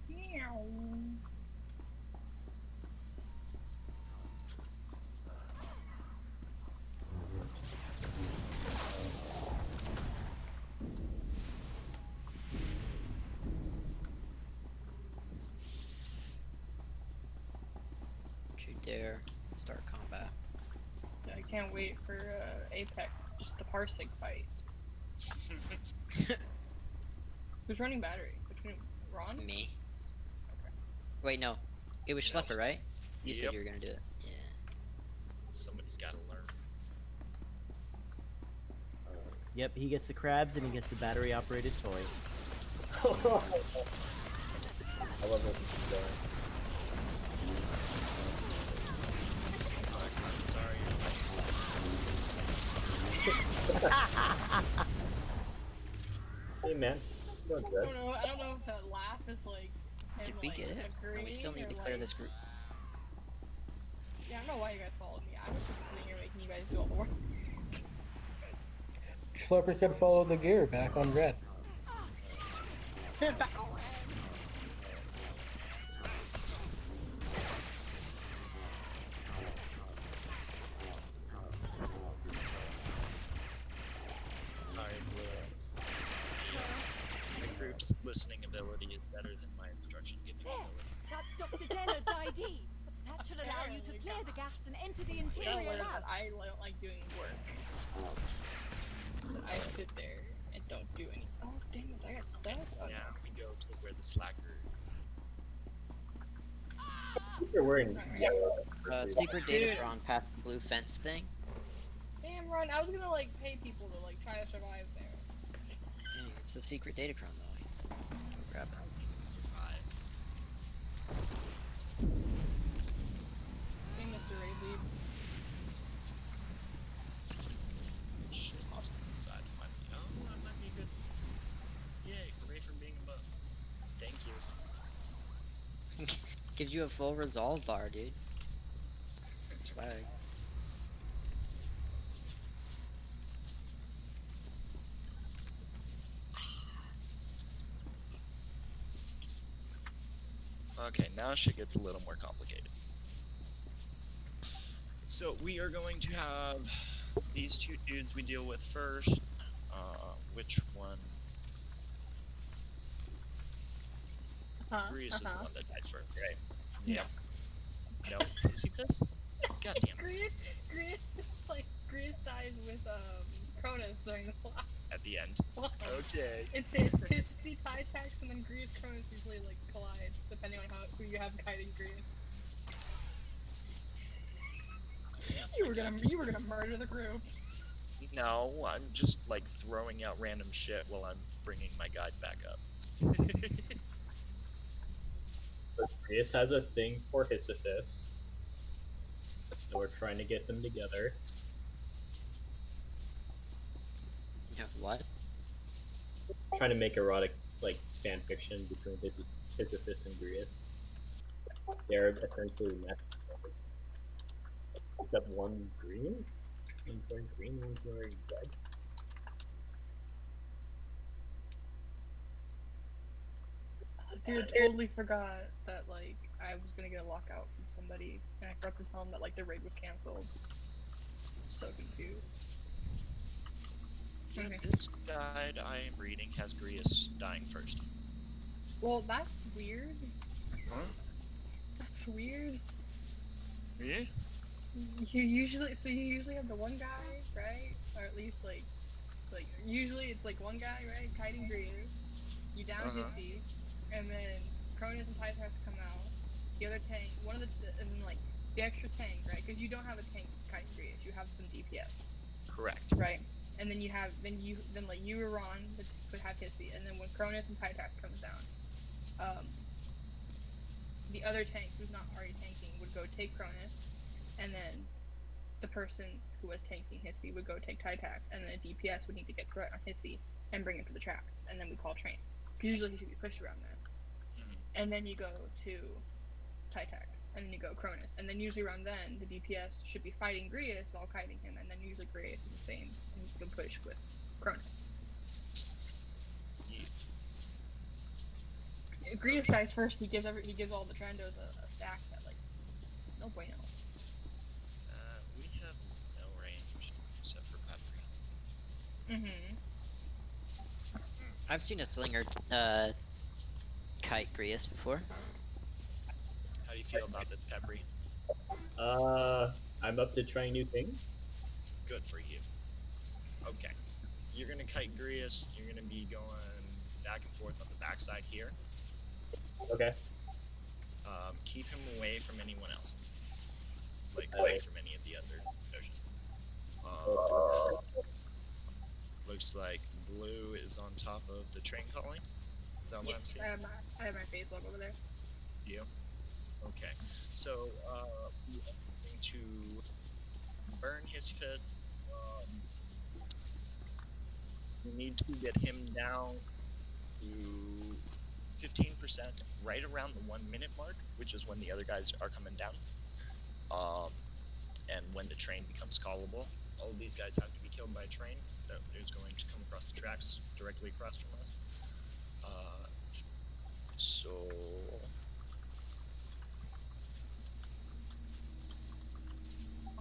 Meow. Don't you dare start combat. Yeah, I can't wait for Apex, just the parsing fight. Who's running battery? Between Ron? Me. Okay. Wait, no. It was No. Schlepper, right? You said Yep. you were gonna do it. Yeah. Somebody's gotta learn. Yep, he gets the crabs and he gets the battery operated toys. I love where this is going. I'm sorry. Hey man, you're doing I good. don't know if that laugh is like him, Did we like, get it? agreeing We still need or, to clear like- this group. Yeah, I don't know why you guys followed me. I was just sitting here making you guys do all the work. Schlepper said follow the gear back on red. Back on red. Sorry, Blue. My group's listening ability is better than my instruction giving There, ability. that's Dr. Dennett's ID. That's That should allow you to Apparently clear not. the gas and enter the You gotta interior learn lab. that I don't like doing work. I sit there and don't do anything. Oh, damn it, I got stuck. Oh, Now no. we go to where the slacker. You're wearing Alright. yellow. Secret Dude. Datacron past the blue fence thing. Damn, Ron, I was gonna, like, pay people to, like, try to survive there. Dang, it's the secret Datacron though. Grab it. Survive. Hey, Mr. Ray, Shit, lost it inside. That might be good. Yay, hooray for being above. Thank you. Gives you a full resolve bar, dude. Swag. Okay, now shit gets a little more complicated. So we are going to have these two dudes we deal with first. Which one? Grease is the one that dies first, right? Yeah. No. Is he pissed? God damn it. Grease dies with, Cronus during the last At the end. one. Okay. It's Tipsy, Tytax, and then Grease, Cronus usually, like, collide, depending on who you have guiding Grease. You were gonna murder the group. No, I'm just like throwing out random shit while I'm bringing my guide back up. So Chris has a thing for Sisyphus. So we're trying to get them together. Yeah, what? Trying to make erotic like fan fiction between Sisyphus and Grius. They're essentially matched. Except one's green. One's wearing green, one's wearing red. Dude, I totally forgot that, like, I was gonna get a lockout from somebody, and I forgot to tell them that, like, the raid was cancelled. So confused. Yeah, Okay. this guide I am reading has Grius dying first. Well, that's weird. Huh? That's weird. Yeah? You usually have the one guy, right? Or at least, like, usually it's, like, one guy, right? Kiting Grius. You down Hissy. And then Cronus and Typhus come out. The other tank, and then, like, the extra tank, right? Because you don't have a tank kiting Grius. You have some DPS. Correct. Right. And then you or Ron would have Hissy, and then when Cronus and Tytax comes down, the other tank who's not already tanking would go take Cronus, and then the person who was tanking Hissy would go take Tytax, and then a DPS would need to get threat on Hissy and bring it to the tracks, and then we call train. Usually he should be pushed around that. And then you go to Tytax, and then you go Cronus, and then usually around then the DPS should be fighting Grius while kiting him, and then usually Grius is the same, and you can push with Cronus. If Grius dies first, he gives all the Trendos a stack that, like, no bueno. We have no range except for Peppery. I've seen a slinger kite Grius before. How do you feel about this, Peppery? I'm up to trying new things. Good for you. Okay. You're gonna kite Grius, you're gonna be going back and forth on the backside here. Okay. Keep him away from anyone else. Like, away from any of the other ocean. Looks like Blue is on top of the train calling. Is that what I'm seeing? I have my face log over there. You? Okay. So, we are going to burn his fist. We need to get him down to 15%, right around the 1 minute mark, which is when the other guys are coming down. And when the train becomes callable, all of these guys have to be killed by a train that is going to come across the tracks directly across from us. So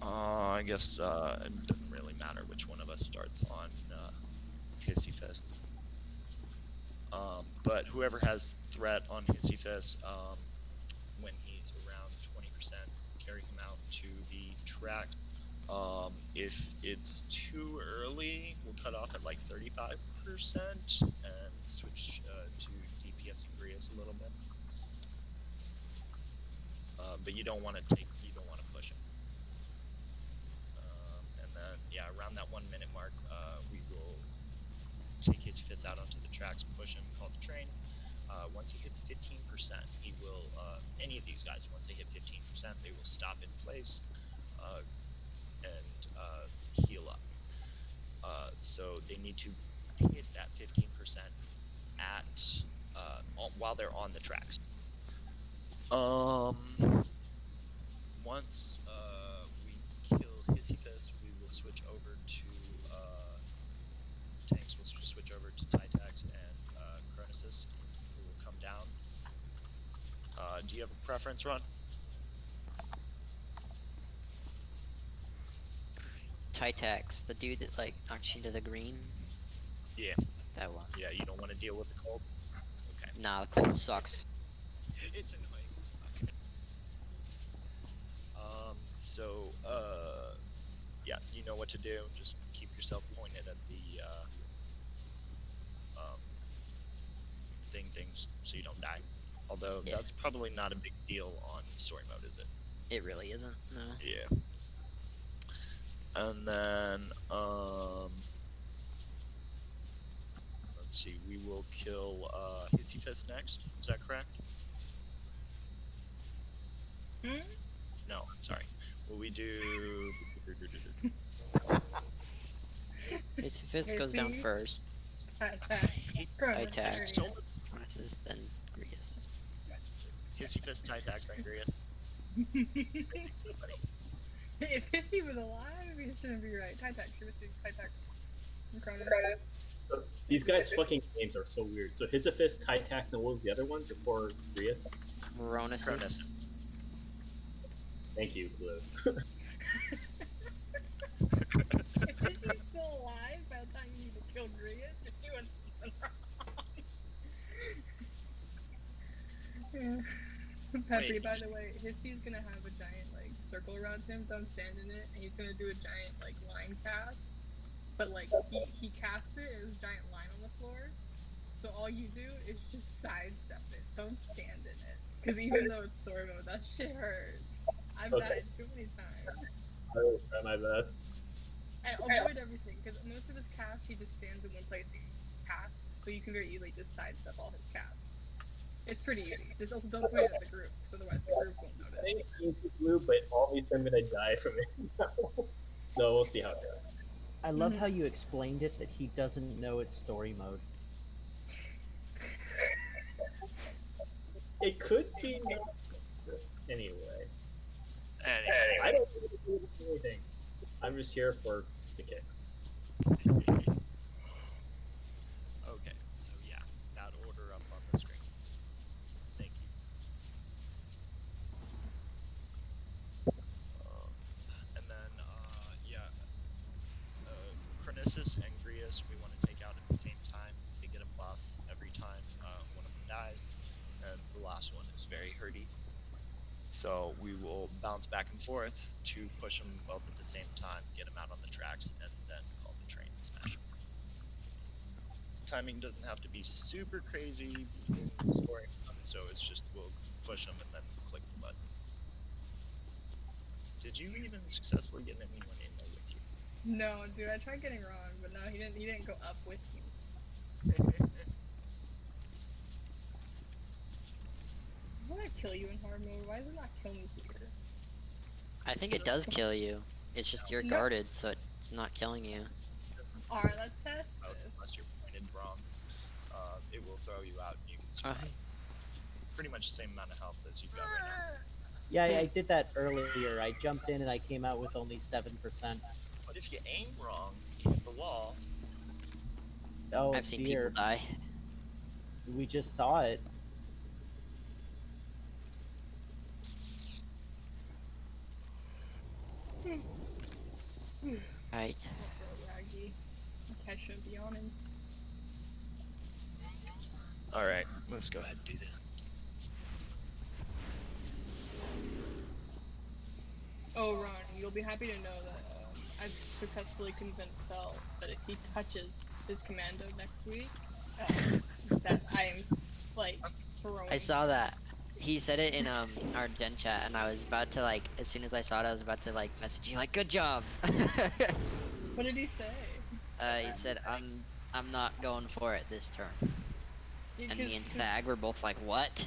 I guess it doesn't really matter which one of us starts on Hissy Fist. But whoever has threat on Hissy Fist, when he's around 20%, to the track. If it's too early, we'll cut off at like 35% and switch to DPS and Grius a little bit. But you don't want to push him. And then, yeah, around that 1 minute mark, we will take his fist out onto the tracks, push him, call the train. Once he hits 15%, he will, any of these guys, once they hit 15%, they will stop in place and heal up. So they need to hit that 15% at while they're on the tracks. Once we kill Hissy Fist, we will switch over to tanks. We'll switch over to Titax and Chronosis, who will come down. Do you have a preference, Ron? Titax, the dude that like knocks you to the green. Yeah. That one. Yeah, you don't want to deal with the cold? Okay. Nah, the cold sucks. It's annoying as fuck. Yeah, you know what to do. Just keep yourself pointed at the things so you don't die. Although that's probably not a big deal on story mode, is it? It really isn't, no. Yeah. And then let's see, we will kill Hissy Fist next. Is that correct? No, sorry. Will we do Hissy Fist goes down first. Titax. Then Grius. Hissy Fist, Titax, then Grius. If Hissy was alive, he shouldn't be right. Titax, Titax. So these guys' fucking names are so weird. So Hissifist, Titax, and what was the other one before Grius? Chronosis. Thank you, Blue. If Hissy's still alive by the time you need to kill Grius, you're doing something wrong. Peppy, by the way, Hissy's gonna have a giant like circle around him. Don't stand in it, and he's gonna do a giant like line cast. But like he casts it as a giant line on the floor. So all you do is just sidestep it. Don't stand in it. Because even though it's story mode, that shit hurts. I've died too many times. I will try my best. And avoid everything, because most of his casts, he just stands in one place and casts, so you can very easily just sidestep all his casts. It's pretty easy. Just also don't point it at the group, because otherwise the group won't notice. It's easy, Blue, but always I'm gonna die from it. No, we'll see how it goes. I love how you explained it, that he doesn't know it's story mode. It could be. Anyway. I don't do anything. I'm just here for the kicks. Okay, so yeah, that order up on the screen. Thank you. And then, Chronosis and Grius, we want to take out at the same time. They get a buff every time one of them dies, and the last one is very hurty. So we will bounce back and forth to push them both at the same time, get them out on the tracks, and then call the train and smash them. Timing doesn't have to be super crazy in the story, so it's just we'll push them and then click the button. Did you even successfully get anyone in there with you? No, dude, I tried getting Ron, but no, he didn't go up with me. Why would I kill you in hard mode? Why does it not kill me here? I think it does kill you. It's just you're guarded, so it's not killing you. Alright, let's test this. Unless you're pointed wrong, it will throw you out and you can survive. Pretty much the same amount of health as you've got right now. Yeah, I did that earlier. I jumped in and I came out with only 7%. But if you aim wrong, you hit the wall. Oh, I've seen dear. people die. We just saw it. Right. Raggy. I shouldn't be on him. Alright, let's go ahead and do this. Oh, Ron, you'll be happy to know that I've successfully convinced Cell that if he touches his commando next week, that I am, like, throwing. I saw that. He said it in our gen chat, and I was about to like, as soon as I saw it, I was about to like message you like, "Good job." What did he say? He said, "I'm not going for it this turn." And me and Thag were both like, "What?"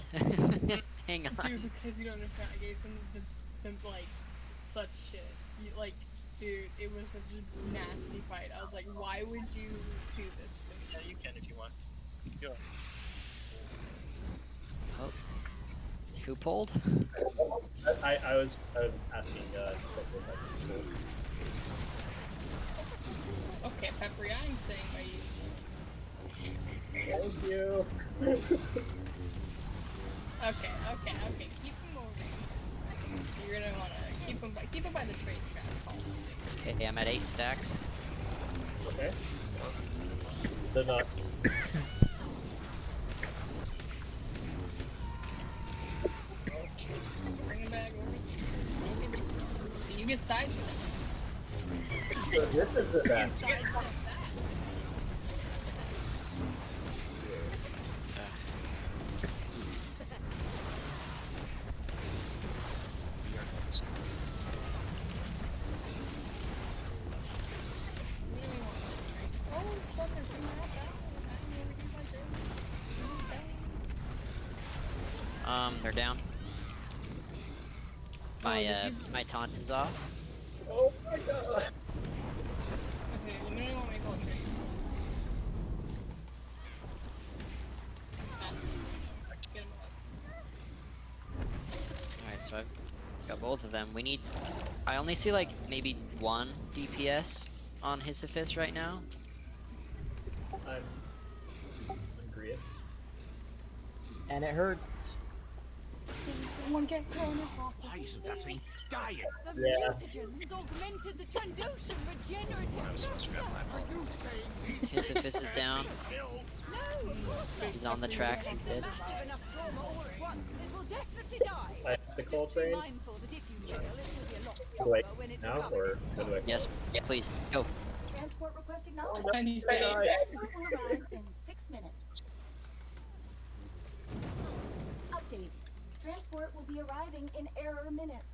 Hang on. Dude, because you don't understand, I gave him the like such shit. Like, dude, it was such a nasty fight. I was like, why would you do this to me? Yeah, you can if you want. Go. Oh. Who pulled? I was asking. Okay, Peppery, I'm staying by you. Thank you. Okay, keep him over. You're gonna wanna keep him by the trade track. Okay, I'm at 8 stacks. Okay. So not. Bring him back over. See, you get sidestepped. So this is the best. They're down. My taunt is off. Oh my god. Okay, let me know when we call trade. Alright, so I've got both of them. We need... I only see like maybe 1 DPS on Sisyphus right now. I'm Grius. And it hurts. Someone get Cronus off. Why isn't that thing dying? The Yeah. mutagen has augmented the Trandoshan regenerative. I was supposed to grab my ball. Sisyphus is down. No, of course not. He's on the tracks, he's dead. Massive enough trauma all at once, it will definitely die. I have the call Just be train. mindful that if you fail, it will be a lot Do stronger I when it now recovers. or when do I? Yes, yeah, please, go. Transport request acknowledged. And he's Hey, dead. guys. Transport will arrive in 6 minutes. Update. Transport will be arriving in error minutes.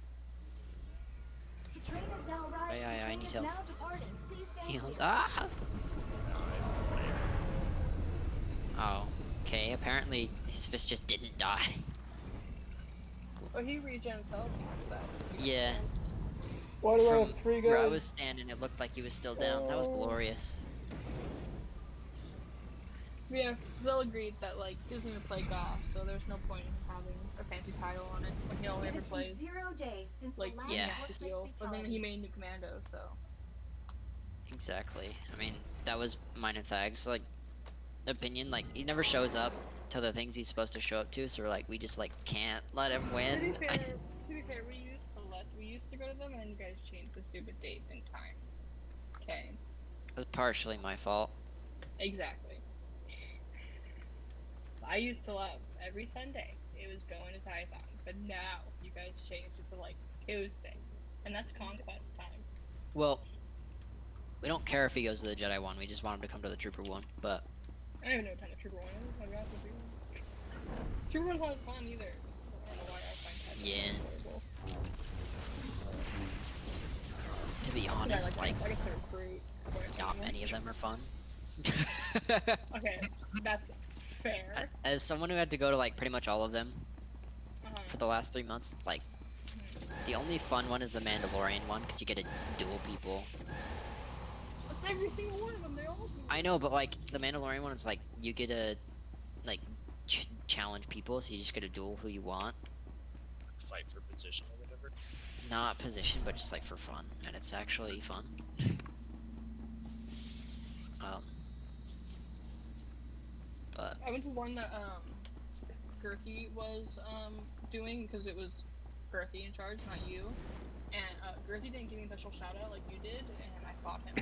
The train is now arriving. I The train need is help. now departing. Please stay Heals. clear. Ah! Oh, okay, apparently Sisyphus just didn't die. Oh, he regens health after that. Yeah. Why do I From have 3 where I guys? was standing, it looked like he was still down. That was glorious. Yeah, Zell agreed that, like, he doesn't even play golf, so there's no point in having a fancy title on it when he only It ever has been plays, 0 days since like, the last Yeah. the workplace deal. But then fatality. he made new commando, so. Exactly. I mean, that was mine and Thag's, like, opinion. Like, he never shows up to the things he's supposed to show up to, so we're like, we just, like, can't let him win. To be fair, we used to go to them, and then you guys changed the stupid date and time. Okay. That's partially my fault. Exactly. I used to love every Sunday. It was going to Tython, but now you guys changed it to like Tuesday, and that's conquest time. Well, we don't care if he goes to the Jedi one, we just want him to come to the Trooper one, but... I don't even know what time the Trooper one is. I forgot the Trooper one's not as fun either. I don't know why I find Tython Yeah. horrible. To be honest, I like, guess they're recruit. not many of them are fun. Okay, that's fair. As someone who had to go to, like, pretty much all of them for Uh-huh. the last 3 months, like, the only fun one is the Mandalorian one, because you get to duel people. That's every single one of them. They all do. I know, but, like, the Mandalorian one is, like, you get to, like, challenge people, so you just get to duel who you want. Fight for position or whatever. Not position, but just, like, for fun, and it's actually fun. But... I went to one that Girthy was doing because it was Girthy in charge, not you. And Girthy didn't give me a special shout out like you did, and I fought him.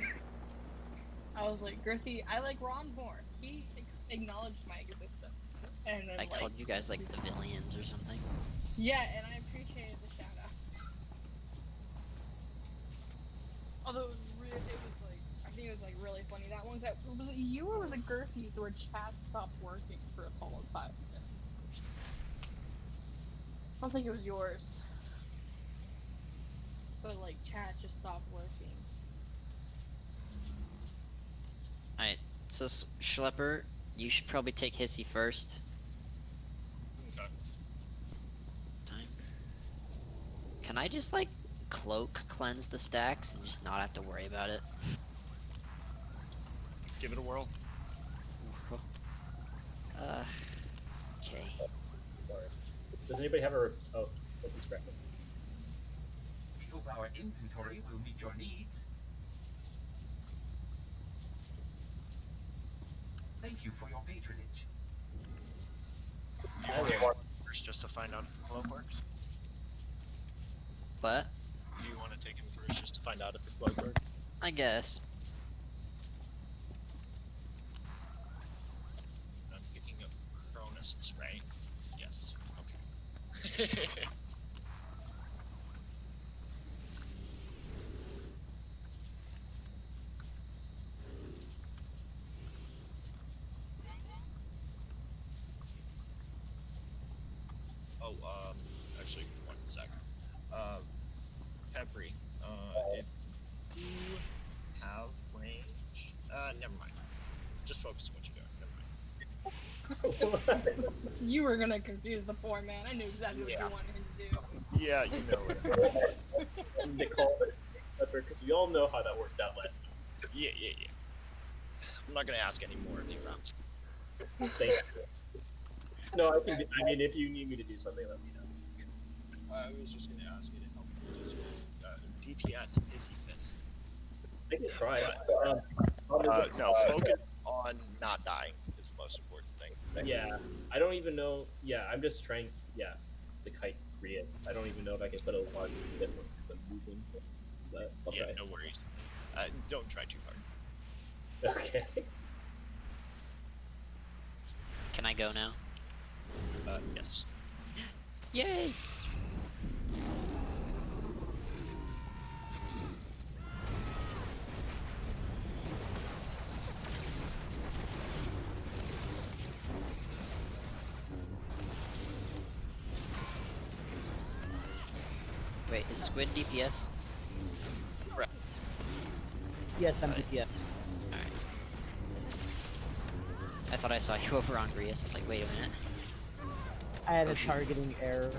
I was like, Girthy, I like Ron more. He acknowledged my existence, and then I called you guys, like, civilians or something. Yeah, and I appreciated the shout out. Although it was like, I think it was like really funny. That one, that was it you or was it Gertie's where chat stopped working for a solid 5 minutes? I don't think it was yours. But like chat just stopped working. Alright, so Schlepper, you should probably take Hissy first. Okay. Time. Can I just like cloak cleanse the stacks and just not have to worry about it? Give it a whirl. Okay. Sorry. Does anybody have a... Oh, he's scrapping. We hope our inventory will meet your needs. Thank you for your patronage. You want first just to find out if the cloak works? What? Do you want to take him first just to find out if the cloak works? I guess. I'm picking up Cronus spray. Yes. Okay. Oh, actually, one sec. Peppery, if you have range, never mind. Just focus on what you're doing. Never mind. You were gonna confuse the poor man. I knew exactly what you wanted him to do. Yeah, you know it. They call it Pepper because we all know how that worked out last time. Yeah. I'm not gonna ask any more of you rounds. Thank you. No, I mean, if you need me to do something, let me know. I was just gonna ask you to help me with this. DPS, Hissy Fist. I can try. No, focus on not dying is the most important thing. Yeah, I don't even know. Yeah, I'm just trying. Yeah, to kite Rhea. I don't even know if I can put a log because I'm moving. But I'll try. No worries. Don't try too hard. Okay. Can I go now? Yes. Yay! Wait, is Squid DPS? Right. Yes, I'm DPS. Alright. I thought I saw you over on Grius. I was like, wait a minute. I had a targeting error.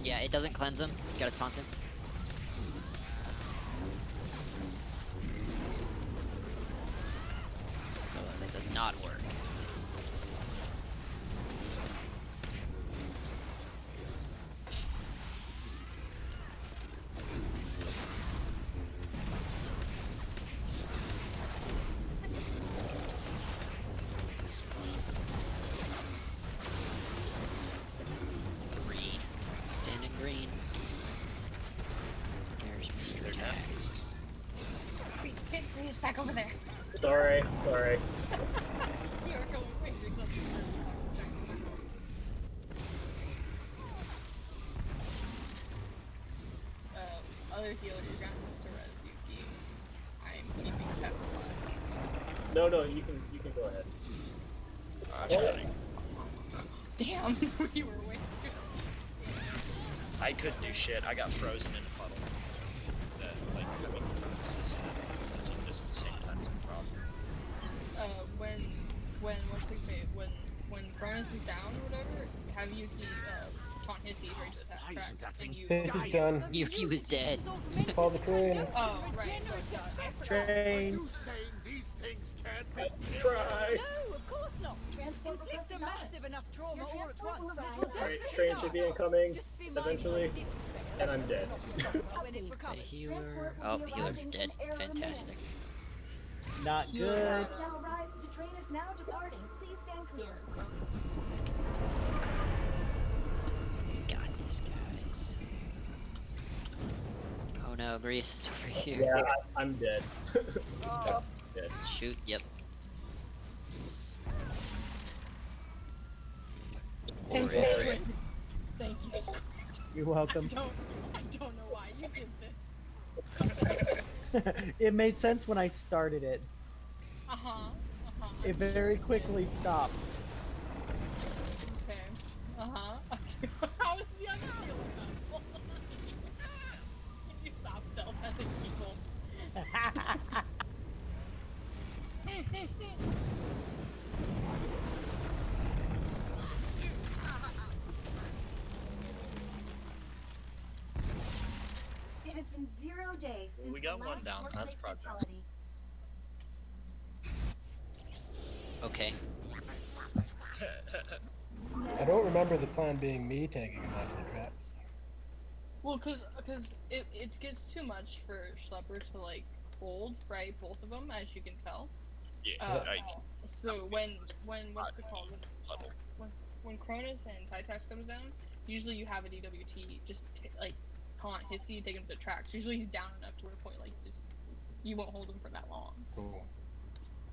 Yeah, it doesn't cleanse him. You gotta taunt him. So that does not work. Green. Standing green. There's Mr. Text. Wait, get Grius back over there. Sorry. You are going quick. You're close. Other healers are going to res Yuki. I am keeping Pep alive. No, you can go ahead. Damn, we were way too. I couldn't do shit. I got frozen in a puddle. That, like, having Cronus and Hissy Fist at the same time is a problem. When Cronus is down or whatever, have Yuki taunt Hissy for each attack track, and you. It's done. Yuki was dead. Call the train. Oh, right. So it's done. Train. These things can't be Try. No, of course not. Transport Inflict requested a notice. massive enough trauma Your all at transport will once. arrive It will Alright, definitely train start. should be incoming Just be eventually, mindful of distance. and I'm dead. When it The recovers. healer. Oh, the healer's dead. Fantastic. Not good. Train has now arrived. The train is now departing. Please stand clear. We got this, guys. Oh no, Grease is over here. Yeah, I'm dead. Dead. Shoot, yep. Thank Or you. is. Thank you. You're welcome. I don't know why you did this. It made sense when I started it. It very quickly stopped. Okay. How is the other healer now? Can you stop self-messing people? It has been 0 days since We got the one last down. That's workplace progress. fatality. Okay. I don't remember the plan being me taking him onto the tracks. Well, cause it gets too much for Schlepper to like hold, right? Both of them, as you can tell. Yeah, So when what's it called? When Cronus and Titax comes down, usually you have an EWT just like taunt his seed, take him to the tracks. Usually he's down enough to where point like you won't hold him for that long. Cool.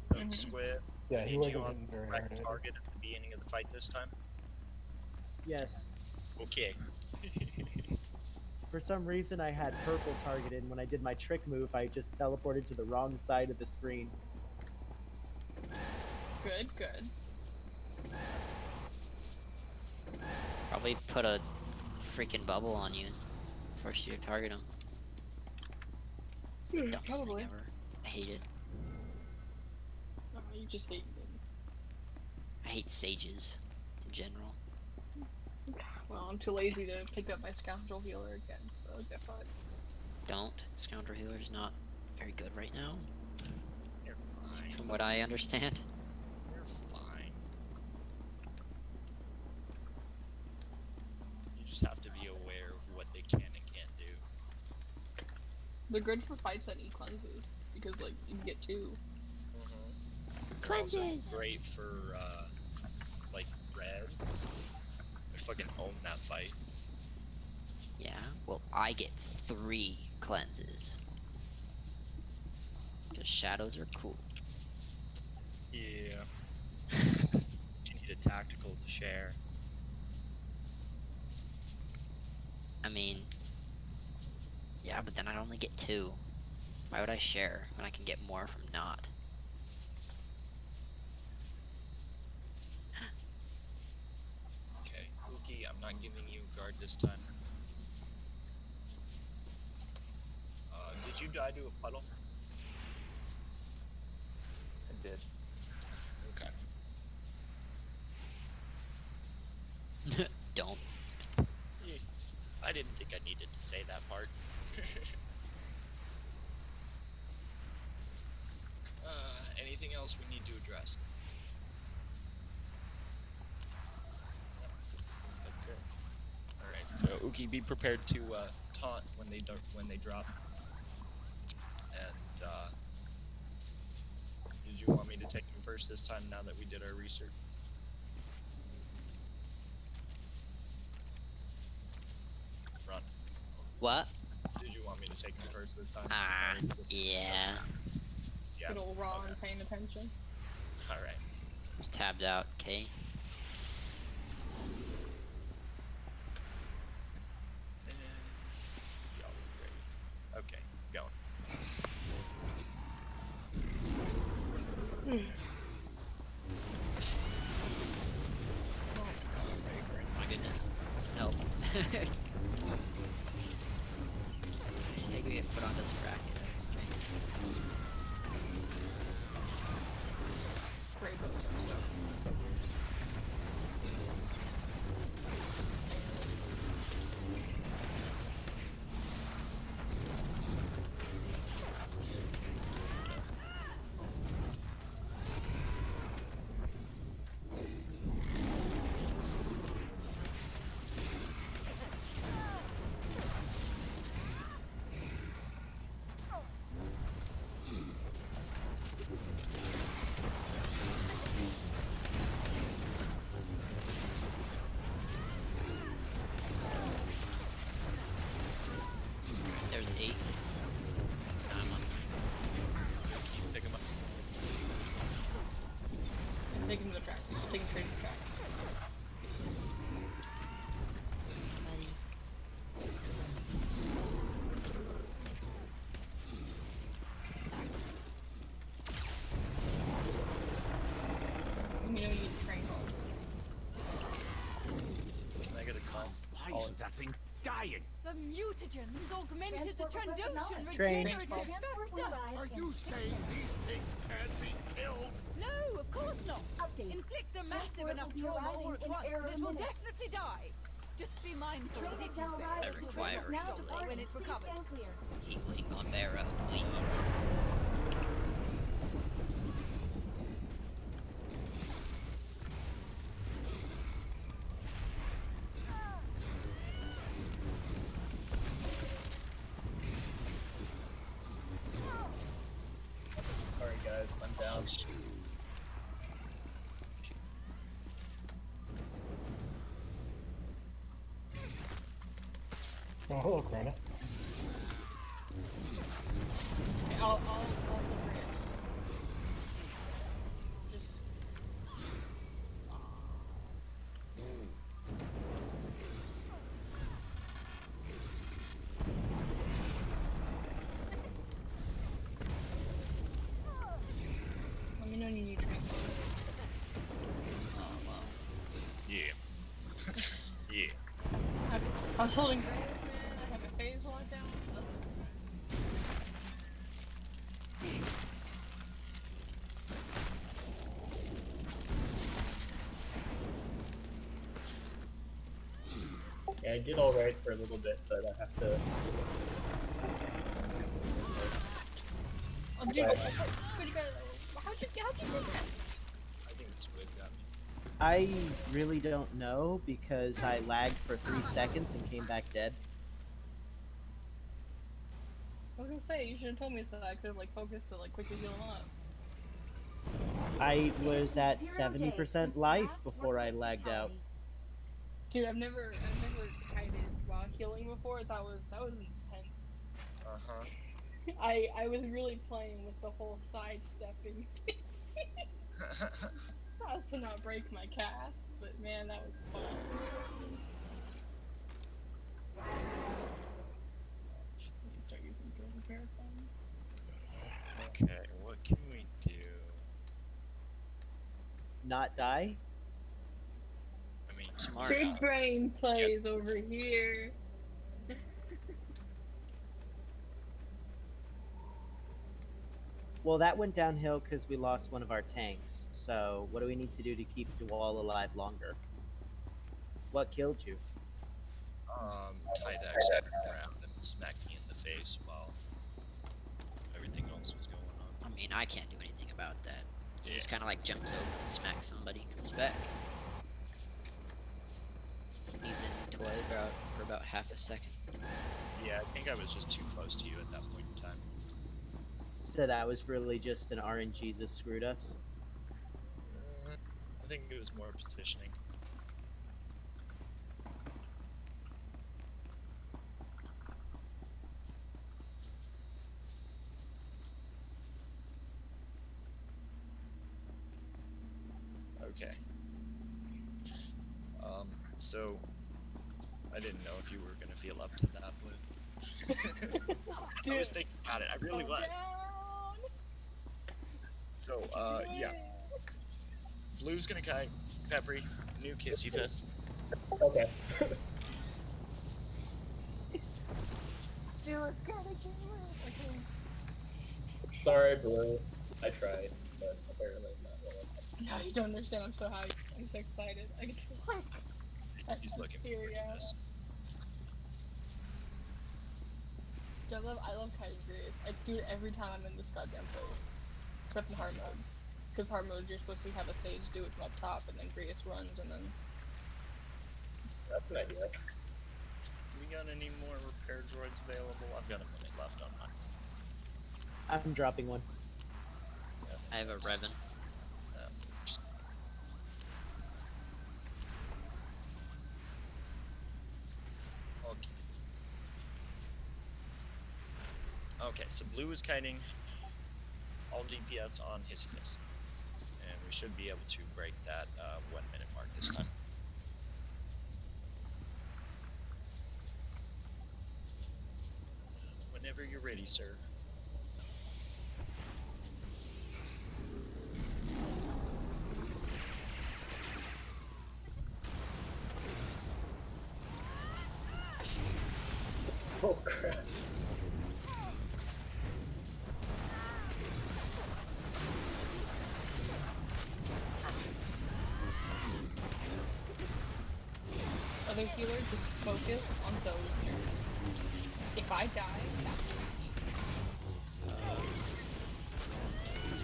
So Squid, Yeah, he need wasn't you on hitting the very correct hard. target at the beginning of the fight this time. Yes. Okay. For some reason, I had purple targeted, and when I did my trick move, I just teleported to the wrong side of the screen. Good. Probably put a freaking bubble on you. Force you to target him. It's the dumbest thing ever. I hate it. Oh, you just hate them. I hate sages in general. Well, I'm too lazy to pick up my scoundrel healer again, so get fucked. Don't. Scoundrel healer's not very good right now. You're fine. From what I understand. You're fine. You just have to be aware of what they can and can't do. They're good for fights that need cleanses, because like you can get 2. Cleanses! Great for like red. I fucking own that fight. Yeah, well, I get 3 cleanses. Because shadows are cool. Yeah. You need a tactical to share. I mean, yeah, but then I'd only get 2. Why would I share when I can get more from not? Okay, Uki, I'm not giving you guard this time. Did you die to a puddle? I did. Okay. Don't. Yeah, I didn't think I needed to say that part. Anything else we need to address? That's it. All right. So Uki, be prepared to taunt when they drop. And did you want me to take them first this time? Now that we did our research. Run. What? Did you want me to take them first this time? Yeah. Yeah. Good old Ron paying attention. Alright. Just tabbed out, okay? Okay, going. My goodness. Help. I could get put on this bracket. That was strange. There's 8. I'm on. Pick him up. I'm taking him to the track. Taking straight to the track. that thing dying. The mutagens augmented the Transport requested Trandoshan knowledge. Train. regenerative Transport will factor. arrive Are in you 6 saying minutes. these things can't be killed? No, of course not. Update. Inflict a massive Transport enough will be trauma arriving all at in once, error and it will minutes. definitely die. Just be mindful Train that is if you now fail, arriving. I the require train is now healing. departing when it Please recovers. stand clear. Healing on Barrow, please. Sorry guys, I'm down. Oh, hello, Corona. I'll figure it. Just... Let me know when you need transport. Yeah. Yeah. I was holding Grace, man. I have my phase locked down. Yeah, I did alright for a little bit, but I have to. Oh, dude, how'd you do that? I think the squid got me. I really don't know because I lagged for 3 seconds and came back dead. I was gonna say, you should have told me so that I could have like focused to like quickly heal him up. I was at 70% life before I lagged out. Dude, I've never kited while healing before. That was intense. Uh-huh. I was really playing with the whole sidestepping as to not break my cast, but man, that was fun. Need to start using build repair funds. Okay, what can we do? Not die? I mean, smart. Big brain plays over here. Well, that went downhill because we lost one of our tanks. So, what do we need to do to keep Dwal alive longer? What killed you? Tydex turned around and smacked me in the face while everything else was going on. I mean, I can't do anything about that. He just kind of like jumps over and smacks somebody, comes back. Needs inventory for about half a second. Yeah, I think I was just too close to you at that point in time. So that was really just an RNG that screwed us? I think it was more positioning. Okay. So I didn't know if you were gonna feel up to that, but I was thinking about it. I really was. So, yeah. Blue's gonna kite. Peppery, new kissy fist. Okay. Dude, let's go. Okay. Sorry, Blue. I tried, but apparently not really. No, you don't understand. I'm so hyped. I'm so excited. I get to like. He's looking forward to this. Dude, I love kiting Grace. I do it every time I'm in this goddamn place, except in hard mode. Because hard mode, you're supposed to have a sage do it from up top, and then Grace runs, and then. That's an idea. We got any more repair droids available? I've got a minute left on mine. I'm dropping one. Yeah, I have a Revan. Okay, so Blue is kiting all DPS on his fist. And we should be able to break that 1 minute mark this time. Whenever you're ready, sir. Oh crap. Other healers just focus on those turns. If I die,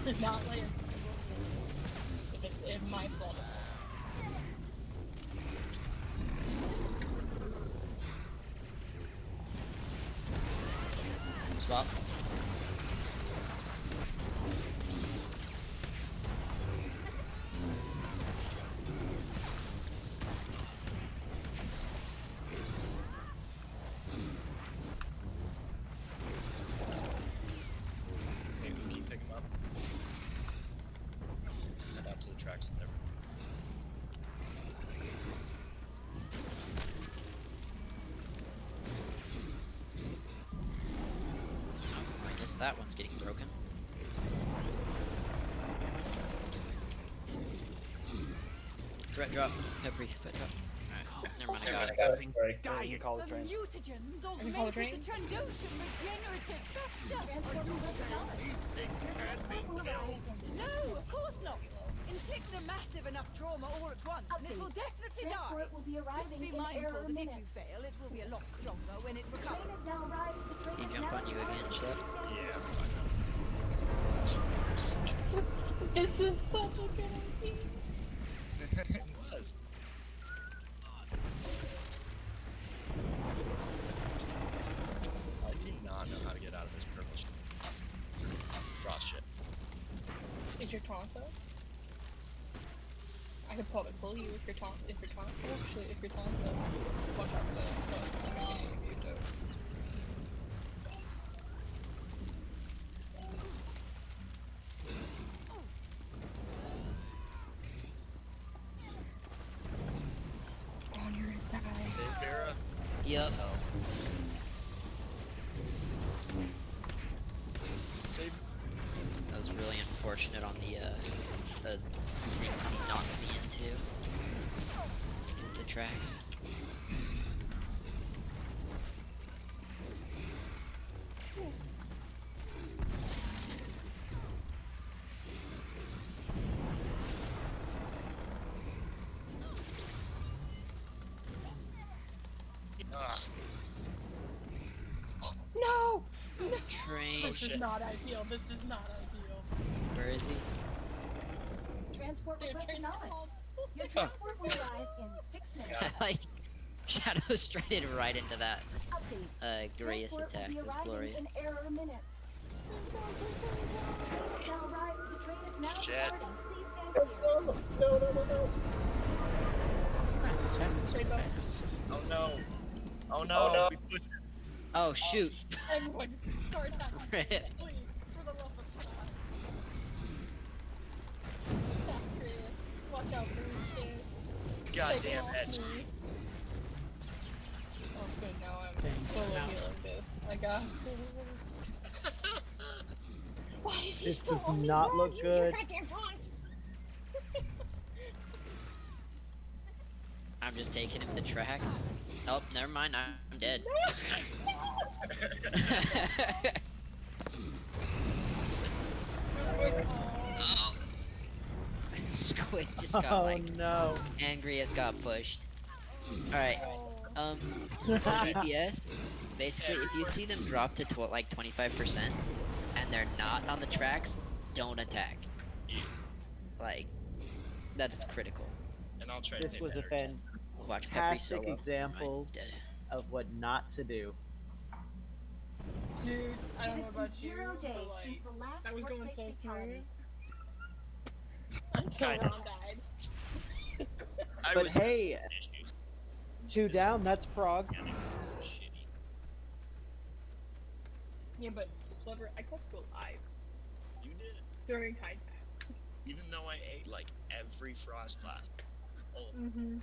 that's not like if it's my fault. Swap. Hey, Uki, pick him up. Head out to the tracks with everyone. I guess that one's getting broken. Threat drop. Peppery threat drop. Alright, never mind, I got it. The mutagens augmented the Trandoshan regenerative factor. No, of course not. Inflict a massive enough trauma all at once, and it will definitely die. Transport will be arriving Just be in mindful error that if minutes. you fail, it will be a lot stronger when it The train recovers. has now arrived. The train He is jump now on you again, departing. Shep. Yeah, I'm fine. This is such a good idea. It was. I do not know how to get out of this purple shit. Frost shit. Is your taunt up? I could probably pull you if your taunt. Actually, if your taunt's up, watch out for that. If you do. Oh, you're gonna die. Save Vera. Yep. Save. That was really unfortunate on the things that he knocked me into. Taking him to tracks. Ah, No! Train. Oh, This shit. is not ideal. This is not ideal. Where is he? Transport Dude, request train acknowledged. called. Your transport will arrive in 6 minutes. I like Shadow straight right into that. Update. Glorious Transport attack. will be That was arriving glorious. in error minutes. The train has now arrived. The train is now Shit. departing. Please stand clear. No. I just happened so fast. oh no. Oh no. We pushed it. Oh shoot. Everyone just start attacking. Rip. Please, for the love of God. Attack Chris. Watch out for me, kid. Goddamn edge. Oh good, now I'm Dang, solo now. healing this. I got. Why is he This still does on me? not Bro, look use your good. goddamn taunts. I'm just taking him to tracks. Oh, never mind. I'm dead. Oh. Squid just got Oh like no. angry as got pushed. Alright, so DPS, basically if you see them drop to like 25% and they're not on the tracks, don't attack. Like, that is critical. And I'll try to This hit was a better. Watch Peppery fantastic solo. example He's dead. of what not to do. Dude, I don't It know has about been you, 0 but days like, since the last that was going workplace so fatality. smooth. Until Kinda. Ron died. I But was hey, issues. 2 down, that's Frog. Yeah, it's so shitty. Yeah, but Clever, I kept you alive You did. during Tide Packs. Even though I ate like every frost blast. Oh, Mm-hmm.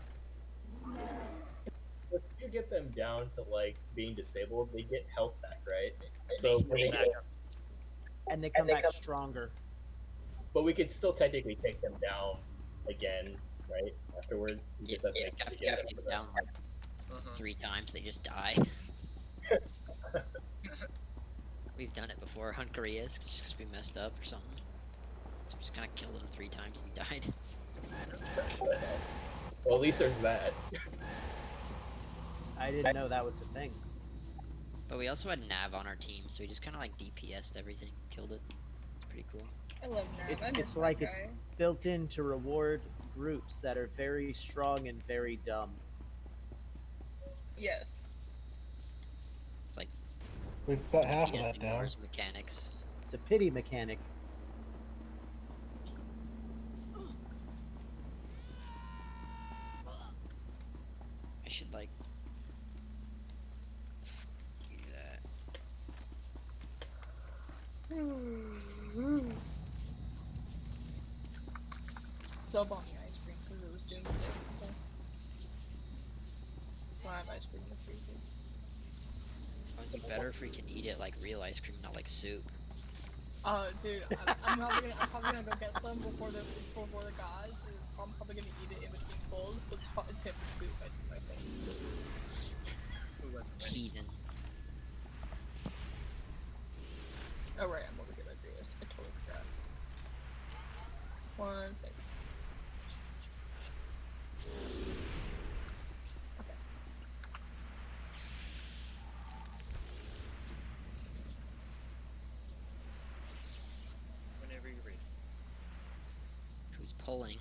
If you get them down to like being disabled, they get health back, right? and So they when heal they back get, up. And they come back stronger. but we could still technically take them down again, right? Afterwards. We Yeah, just have to yeah, make sure after we get you them down like Uh-huh. 3 times, they just die. We've done it before on Korea's just we messed up or something. So we just kind of killed him 3 times and he died. Well, at least there's that. I didn't know that was a thing. But we also had Nav on our team, so we just kind of like DPS'd everything, killed it. It's pretty cool. I love Nav. I miss It's that like guy. it's built in to reward groups that are very strong and very dumb. Yes. It's like We've got half he of just that down. ignores mechanics. It's a pity mechanic. I should like do that. Sub on the ice cream because it was doomsday. So I have ice cream in the freezer. Oh, you better freaking eat it like real ice cream, not like soup. Dude, I'm probably gonna go get some before the gods. And I'm probably gonna eat it in between bowls, so it's him with soup. I think. Heathen. Oh right, I'm over here by Brios. I totally forgot. 1 second. Okay. Whenever you're ready. Who's pulling?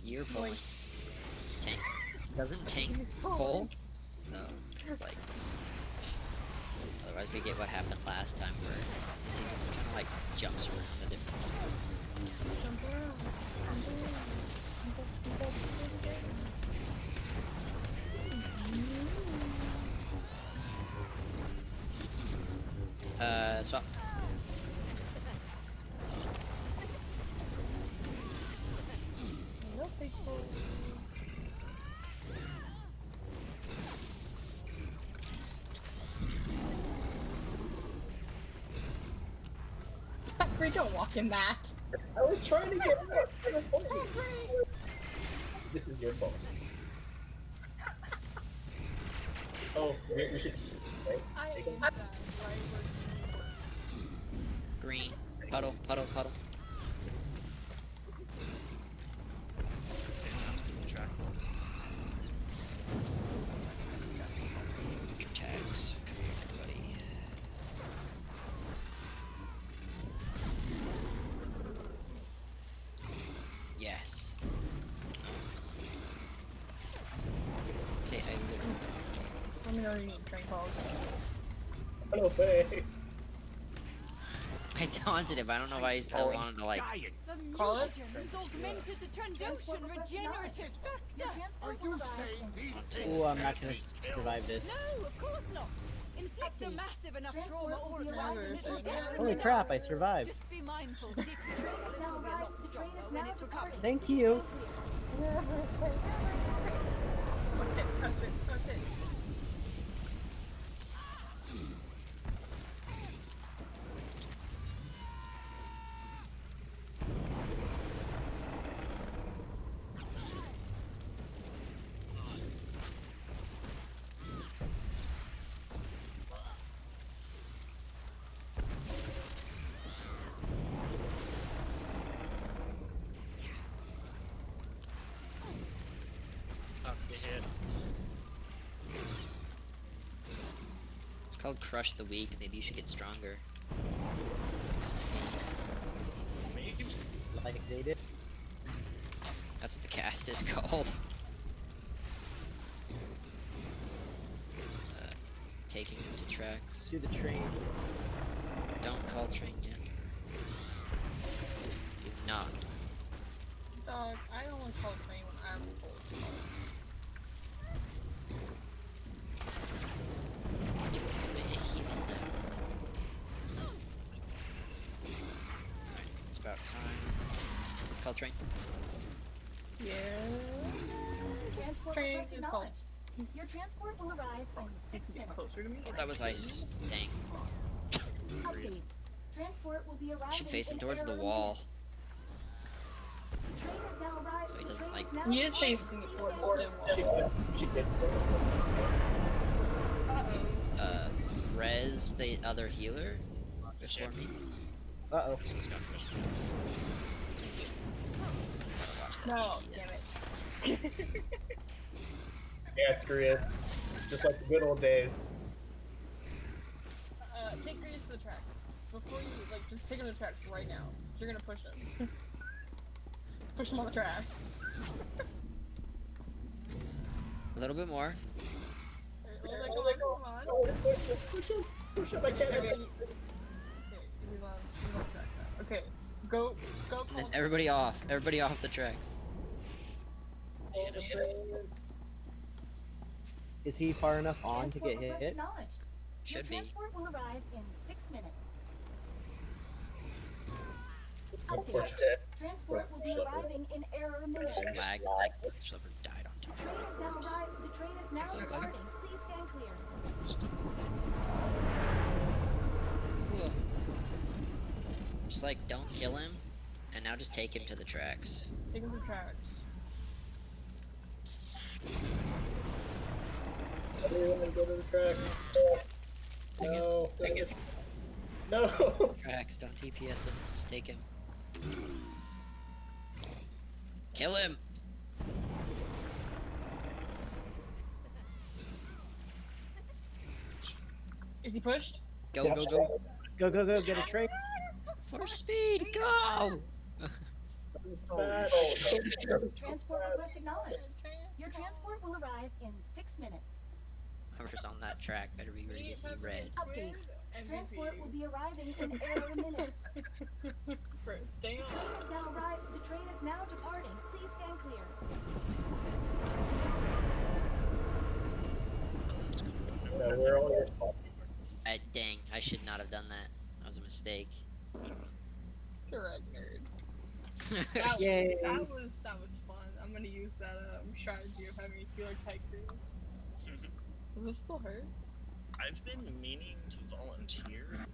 You're pulling. Tank. Doesn't tank He's pull? pulling. No, it's like. Otherwise, we get what happened last time where he just kind of like jumps around a different. Jump around. Swap. No baseball. Zachary, don't walk in that. I was trying to get it. This is your fault. Oh, we should. I hate that. Green. Puddle, puddle, puddle. Track. Your tags. Come here, buddy. Yes. Okay, I literally don't. Let me know you need train calls. Hello, Faye. I taunted him. I don't know why he still wanted to like. The Call it? mutagen has augmented the Trandoshan regenerative factor. Ooh, I'm not gonna survive this. No, of course not. Inflict a massive enough trauma all around and it will definitely Holy crap, I survived. Just be mindful that if you train it will be a lot stronger when it recovers. Thank you. Never say never. Oh shit, oh shit, oh shit. Oh, you hit. It's called Crush the Weak. Maybe you should get stronger. Like they did. That's what the cast is called. Taking him to tracks. To the train. Don't call train yet. Do not. Dog, I only call train when I'm full. It's about time. Call train. Yeah. Transport Train request is acknowledged. Your transport will arrive in 6 Get minutes. closer to me. Oh, that was ice. Dang. Update. Transport will be arriving Should face him in towards the 11 wall. minutes. Train is now arriving. So he doesn't, Train like- is now He is arriving. facing it towards the wall. She did. Uh-oh. res the other healer before me? Uh-oh. This is going for Gotta watch that No, DPS. Yeah, screw it. Just like the good old days. Take Grace to the track. Before you, like, just take him to the track right now. You're gonna push him. Push him on the tracks. A little bit more. Come on. Push him, I can't. Okay, he's on the track now. Okay, go. And then everybody off the tracks. Is he far enough on to get Transport request hit? acknowledged. Should Your be. transport will arrive in 6 minutes. Unfortunate. Update. Transport will be arriving in error minutes. Just lag. Slipper died on top. Train is now arrived. The train is now departing. Please stand clear. Cool. Just like don't kill him, and now just take him to the tracks. Take him to the tracks. Everyone go to the tracks. No. No. Tracks, don't DPS him. Just take him. Kill him. Is he pushed? Go. Go, get a train. For speed, go! Transport request acknowledged. Your transport will arrive in 6 minutes. Whoever's on that track better be ready to see red. Update. Transport will be arriving in error minutes. Stay on. Train is now arrived. The train is now departing. Please stand clear. Where are all your spots? Dang, I should not have done that. That was a mistake. Correct, nerd. Yay. That was fun. I'm gonna use that strategy of having a healer kite crew. Does this still hurt? I've been meaning to volunteer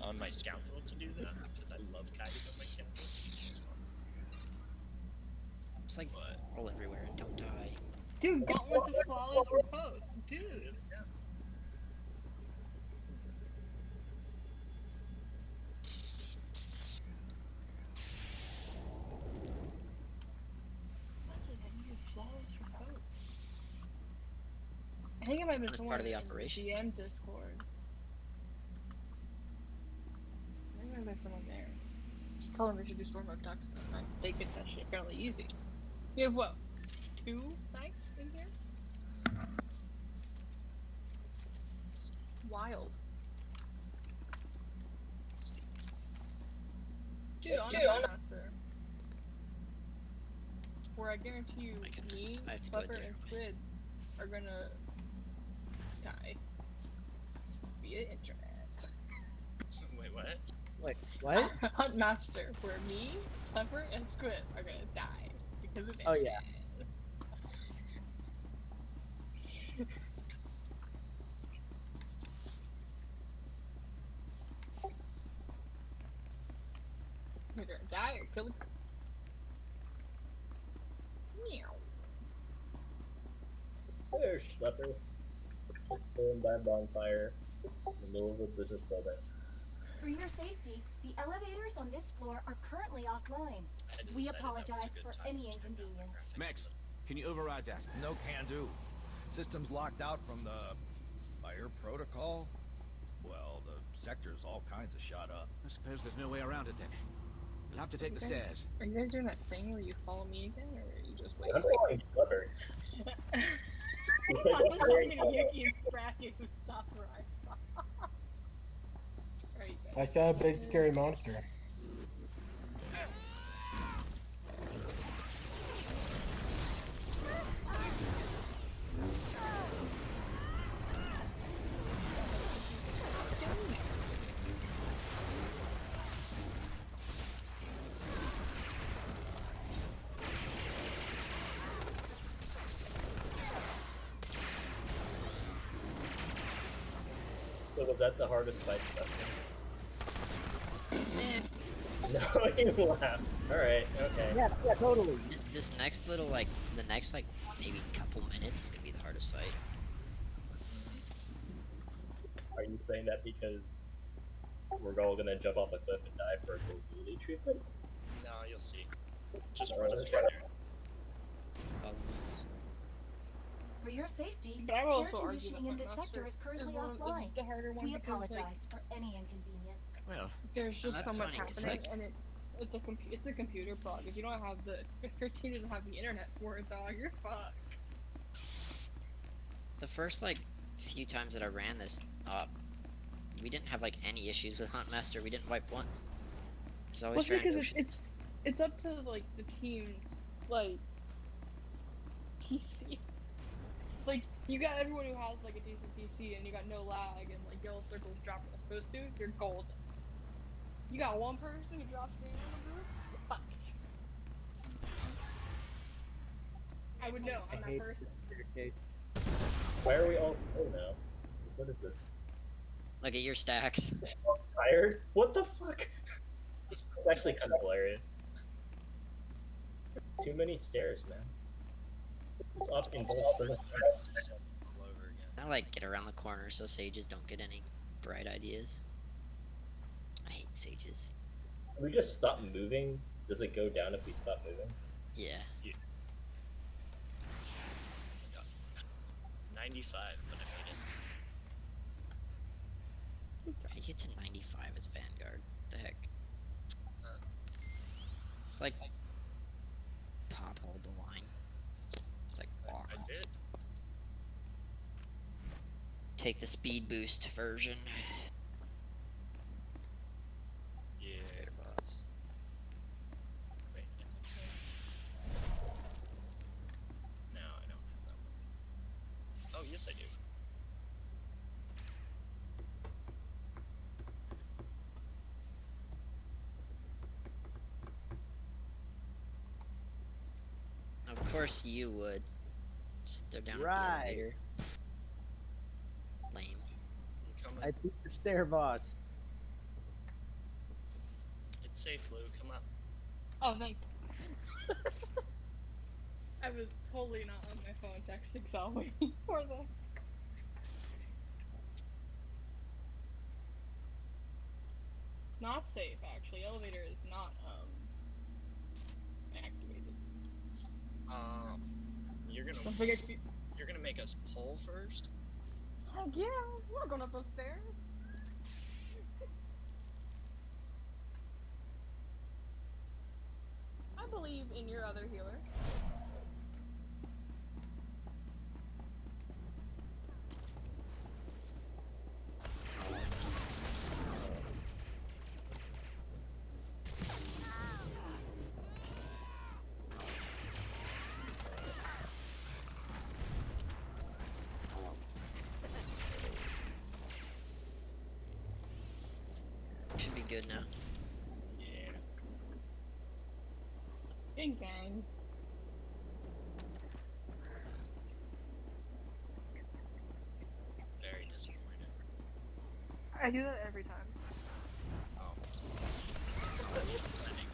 on my scout roll to do that because I love kiting on my scout roll. It's just fun. It's like roll everywhere and don't die. Dude, gauntlets of flawless repose. Dude. I think I might have been That's somewhere part of the in operation. GM Discord. I think I met someone there. Just tell them they should do Storymode ducks, and they get that shit fairly easy. You have what? 2 knights in here? Wild. Dude, on Master. Where I guarantee you, My goodness, me, I have to go a Flipper, and different way. Squid are gonna die via internet. Wait, what? Wait, what? Hunt Master, where me, Flipper, and Squid are gonna die because of Oh, internet. yeah. You're gonna die or kill the. Meow. There's Schlepper. Just going by a bonfire in the middle of a business building. For your safety, the elevators on this floor are currently offline. I hadn't We decided that was a apologize good for time any to turn down inconvenience. graphics. Max, can you override that? No can do. System's locked out from the fire protocol. Well, the sector's all kinds of shot up. I suppose there's no way around it then. You'll have to take the Okay. stairs. Are you guys doing that thing where you follow me again, or are you just wait? I'm following Schlepper. I was hoping Yuki and Spracky would stop where I stopped. Alright, I saw a big scary monster. So was that the hardest fight you've seen? No, you laughed. Alright, okay. Yeah, totally. This next little the next maybe couple minutes is gonna be the hardest fight. Are you saying that because we're all gonna jump off a cliff and die for a mobility treatment? No, you'll see. Just run through there. Follow us. For your safety, But I will air also argue conditioning that in this Master sector is currently one of offline. the harder one We because, apologize for any inconvenience. Well, there's just that's so much funny, 'cause, happening, like- and it's a computer bug. If you don't have if your team doesn't have the internet for it, dog, you're fucked. The first like few times that I ran this, we didn't have like any issues with Huntmaster. We didn't wipe once. Just always Well, trying because to. it's up to like the team's like PC. Like you got everyone who has like a decent PC and you got no lag and like yellow circles drop when it's supposed to, you're golden. You got one person who drops me in the group, you're fucked. I would know, I'm that hate person. the staircase. Why are we all slow now? What is this? Look at your stacks. Tired? What the fuck? It's actually kind of hilarious. Too many stairs, man. It's up in both circles. All over again. I like get around the corner so sages don't get any bright ideas. I hate sages. Can we just stop moving? Does it go down if we stop moving? Yeah. 95, but I made it. How do you get to 95 as Vanguard? What the heck? It's like pop hold the line. It's like walk. I did. Take the speed boost version. Yeah. Wait, no, I don't have that one. Oh, yes, I do. Of course you would. They're down at the Right. elevator. Lame. I'm coming. I beat the stair boss. It's safe, Lou. Come up. Oh, thanks. I was totally not on my phone texting, so I'll wait for the. It's not safe, actually. Elevator is not, activated. You're gonna Don't forget to. you're gonna make us pull first. Heck yeah, we're going up those stairs. I believe in your other healer. Should be good now. Yeah. Gang gang. Very disappointed. I do that every time. Oh. I wasn't planning.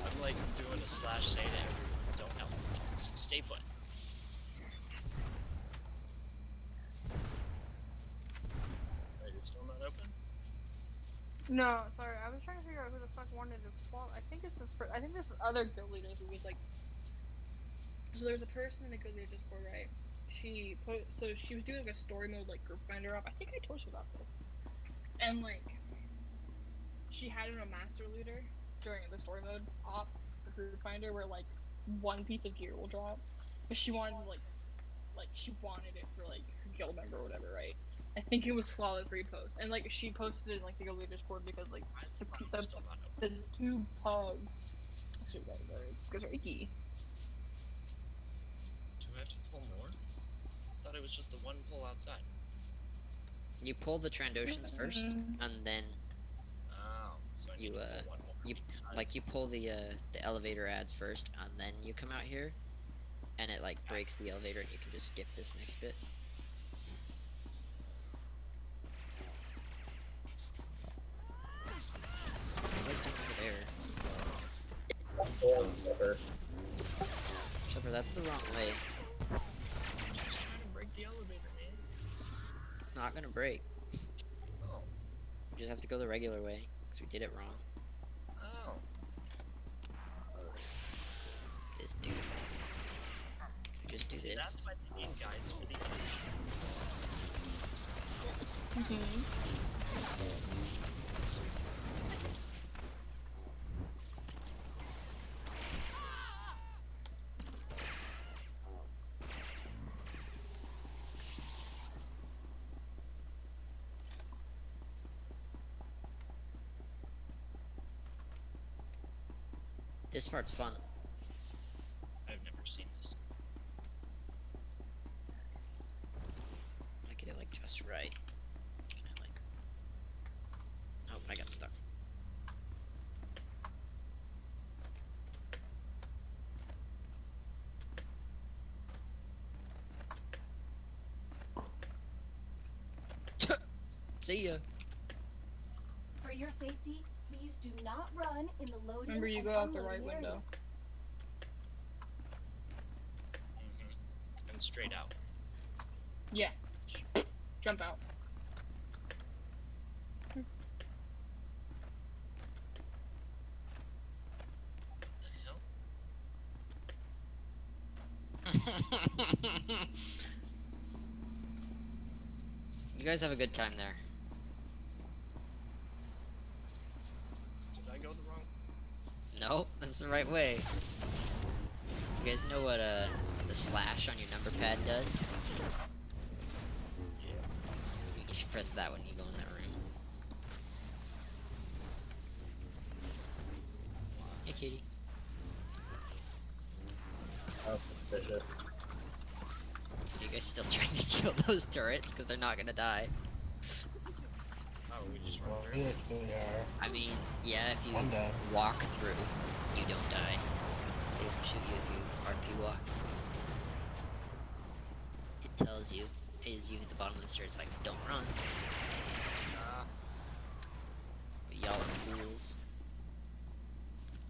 I'm like doing a slash say to everyone, don't help. Stay put. Wait, it's still not open? No, sorry. I was trying to figure out who the fuck wanted to fall. I think it's this. I think this other guild leader who was like. So there's a person in the guild leader Discord, right? She was doing like a story mode like group finder up. I think I told you about this. And like, she had in a master looter during the story mode op the group finder where like one piece of gear will drop, but she wanted to, like she wanted it for like her guild member or whatever, right? I think it was flawless repost, and like she posted it in like the guild leader Discord because like Why is the bottom still not open? the two pugs. Because they're icky. Do I have to pull more? I thought it was just the one pull outside. You pull the Trandoshans first, and then Oh, so I need you to pull one more. because- you pull the elevator ads first, and then you come out here, and it like breaks the elevator, and you can just skip this next bit. What are you guys doing over there? Pull over. that's the wrong way. I'm just trying to break the elevator, man. It's not gonna break. Oh. You just have to go the regular way, because we did it wrong. Oh. This dude. You just do See, this. that's why they need guides for the illusion. This part's fun. I've never seen this. I get it like just right. Can I like? Oh, I got stuck. See ya. For your safety, please do not run in the loading. Remember, you and go out the unloading right window. areas. And straight out. Yeah. Jump out. You guys have a good time there. Did I go the wrong? No, that's the right way. You guys know what the slash on your number pad does? Yeah. You should press that when you go in that room. Hey, kitty. How suspicious. You guys still trying to kill those turrets because they're not gonna die? Oh, we just run through. Yes, they are. I mean, yeah, if you One down. walk through, you don't die. They won't shoot you if you RP walk. It tells you, as you hit the bottom of the stairs, like, don't run. But y'all are fools.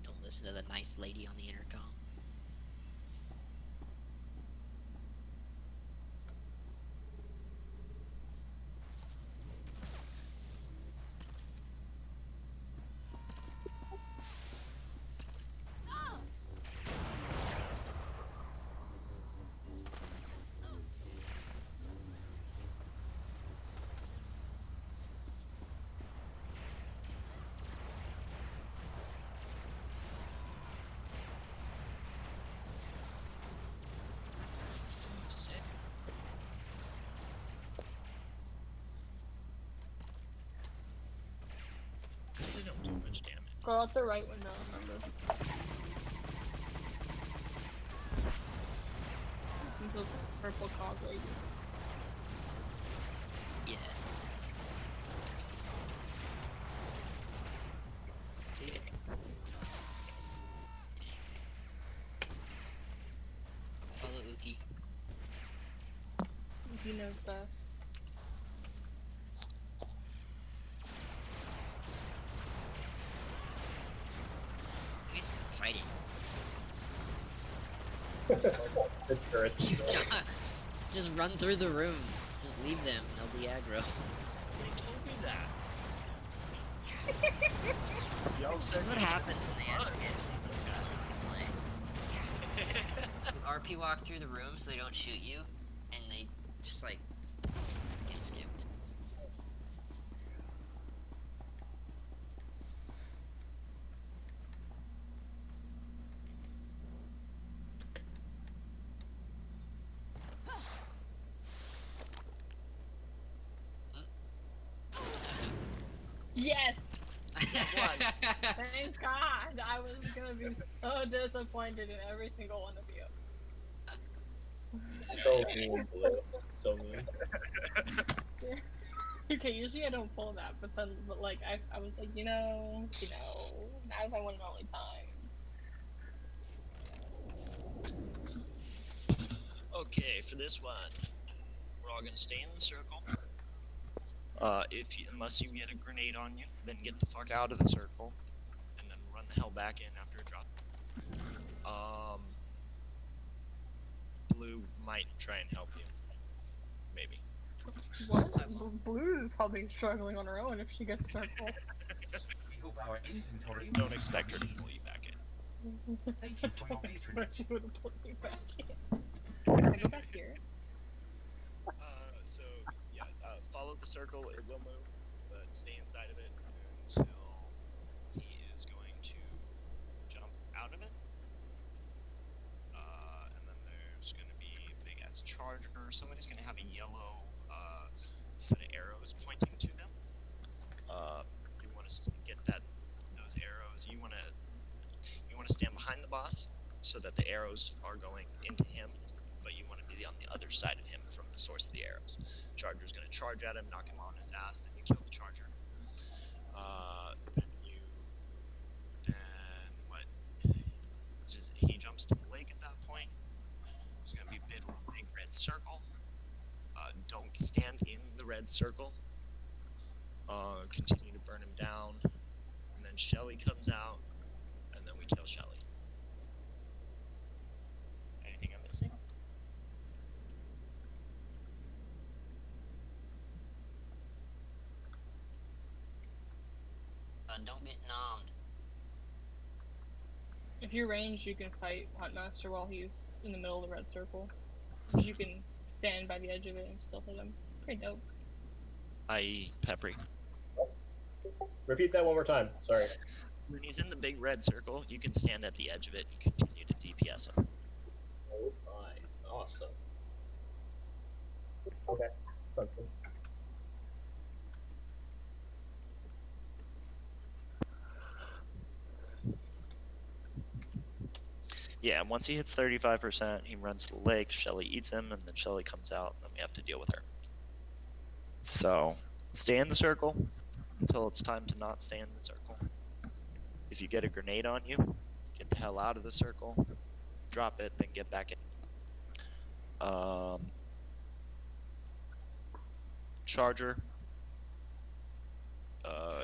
Don't listen to the nice lady on the intercom. For fuck's sake. Because they don't do much damage. Go out the right window, remember. Listen to the purple cog lady. Yeah. See it? Follow Uki. He knows best. You guys stop fighting. The turrets. Just run through the room. Just leave them. They'll be aggro. They told me that. This is what happens when they add sketch because they don't know how to play. You RP walk through the room so they don't shoot you, and they just like get skipped. Yes! Thank God! I was gonna be so disappointed in every single one of you. So mean, Blue. So mean. Okay, usually I don't pull that, but like I was like, now's my one and only time. Okay, for this one, we're all gonna stay in the circle. Unless you get a grenade on you, then get the fuck out of the circle, and then run the hell back in after it drops. blue might try and help you. Maybe. What? Blue is probably struggling on her own if she gets circle. We hope our inventory. Don't expect her to pull you back in. Thank you for your patronage. Can I go back here? So yeah, follow the circle. It will move, but stay inside of it until he is going to jump out of it. And then there's going to be a big ass charger. Somebody's going to have a yellow set of arrows pointing to them. You want to get those arrows. You want to stand behind the boss so that the arrows are going into him, but you want to be on the other side of him from the source of the arrows. Charger's going to charge at him, knock him on his ass, then you kill the charger. He jumps to the lake at that point. There's going to be a big red circle. Don't stand in the red circle. Continue to burn him down. And then Shelly comes out, and then we kill Shelly. Anything I'm missing? Don't get nommed. If you're ranged, you can fight Hot Master while he's in the middle of the red circle. Because you can stand by the edge of it and still hit him. Pretty dope. I.e. Peppery. Repeat that one more time. Sorry. When he's in the big red circle, you can stand at the edge of it and continue to DPS him. Oh my. Awesome. Okay. Sounds good. Yeah, once he hits 35%, he runs to the lake, Shelly eats him, and then Shelly comes out, and then we have to deal with her. So, stay in the circle until it's time to not stay in the circle. If you get a grenade on you, get the hell out of the circle, drop it, then get back in. Charger.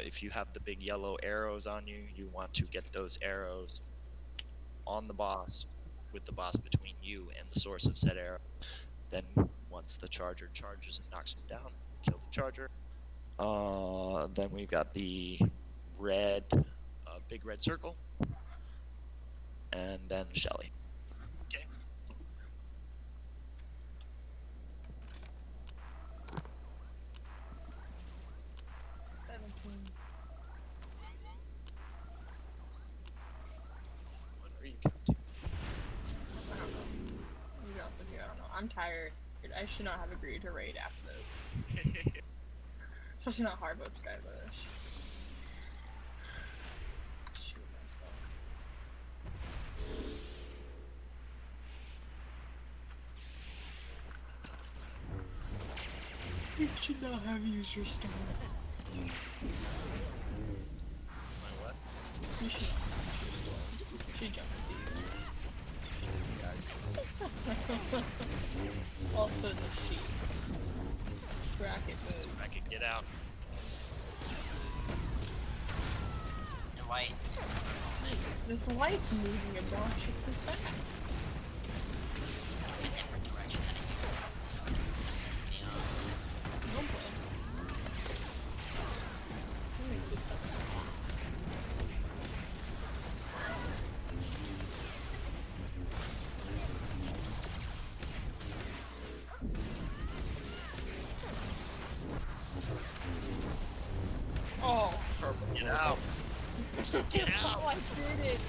If you have the big yellow arrows on you, you want to get those arrows on the boss, with the boss between you and the source of said arrow. Then once the charger charges and knocks him down, kill the charger. Then we've got the red, big red circle, and then Shelly. Okay. What are you counting? I don't know. You got with you, I don't know. I'm tired. I should not have agreed to raid after this. Especially not hard mode Skybush. Shoot myself. You should not have used your stone. My what? You should not have used your stone. She jumped into you. Also the sheep. Bracket move. Bracket, get out. And white. This light's moving obnoxiously fast. A different direction than it usually goes. This is neon. Don't blame. Oh. Purple, get out. Get out. Oh, I did it,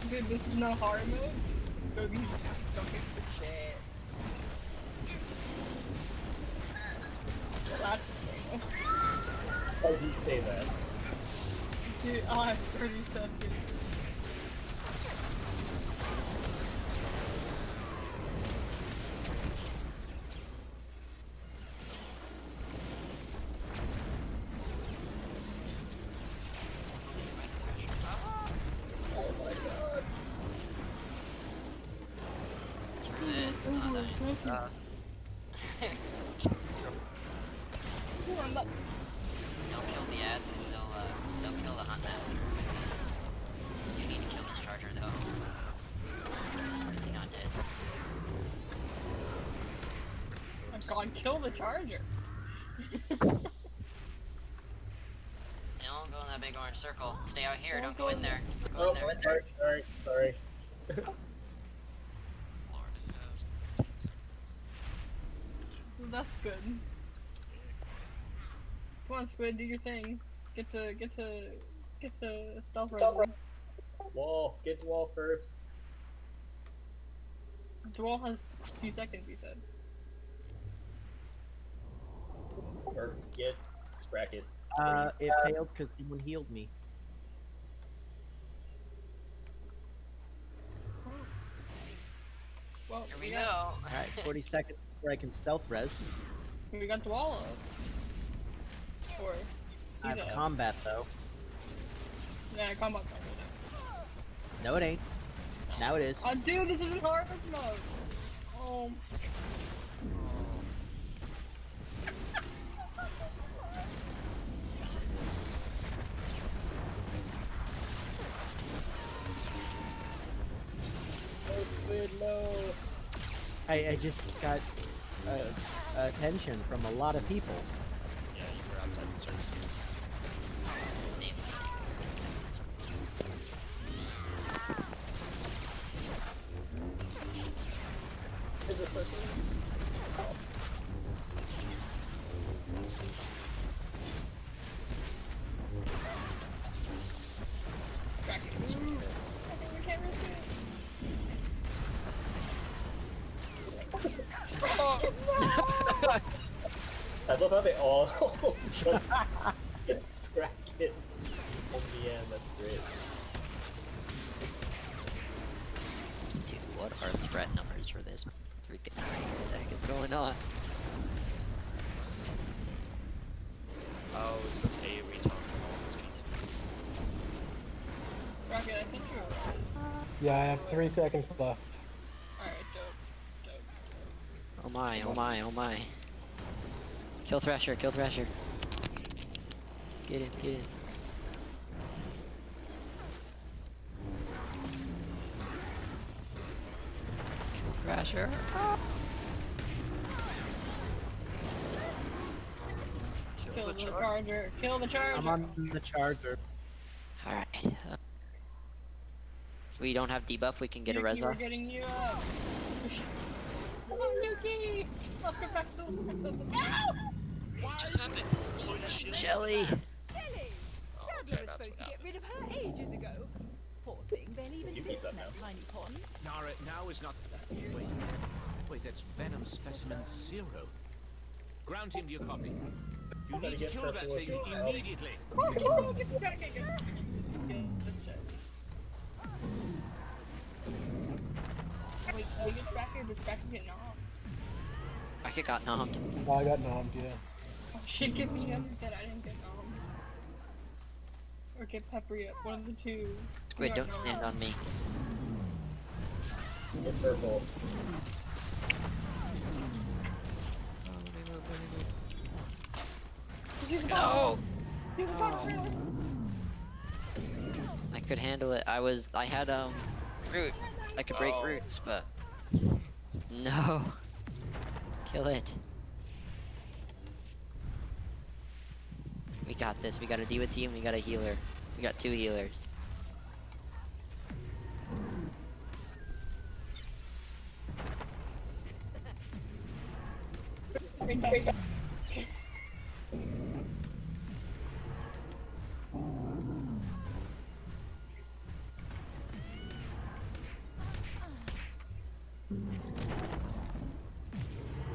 dude. Dude, this is not hard mode. So these don't get for shit. Well, that's the thing. How did you say that? Dude, I have 30 seconds. Don't kill the ads because they'll kill the Hunt Master. charger though. Is he not dead? Oh god, kill the charger. Don't go in that big orange circle. Stay out here. Don't go in there. Don't go Oh, in there. sorry. Lord, That's good. Come on, Squid, do your thing. Get to stealth resin. Wall, get to wall first. The wall has a few seconds, he said. Or get Spracket. It failed because someone healed me. Well, here we go. Alright, 40 seconds before I can stealth res. We got the wall up. Or I have he's up. combat though. Yeah, combat's not good. No, it ain't. Now it is. Oh, dude, this isn't harvest mode. Oh. I just got attention from a lot of people. Yeah, you were outside the circle. Is it circle? I love how they all jump get Spracket in the end. That's great. Dude, what are threat numbers for this freaking thing? What the heck is going on? Oh, it's those AoE taunts and all those people. Rocket, I sent you a res. Yeah, I have 3 seconds left. Alright, dope. Oh my, oh my, oh my. Kill Thrasher, kill Thrasher. Get in, get in. Kill Thrasher. Kill the charger. Kill the charger. I'm on the charger. Alright. We don't have debuff, we can get a res We're off. getting you up. Come on, Yuki! Welcome back to the What just happened? Deployed a shield? Shelly! Shelly! Oh, Grandma okay, was that's supposed what to get happened. rid of her ages ago. Poor thing, barely even Yuki's fits up in that now. tiny pond. Nara, now is not. Wait, that's Venom Specimen 0. Ground team, do you copy? You Gotta need to get kill that purple thing if you- immediately. Wait, did he get Spracker? Did Spracker get knocked? Bracket got nommed. Oh, I got nommed, yeah. Oh shit, get me up that I didn't get nommed. Or get Peppery up, one of the two. Squid, don't stand on me. Get purple. Use the No! bombs! Use the bombs! I could handle it. I had root. I could break roots, but no. Kill it. We got this. We got a D with team. We got a healer. We got 2 healers.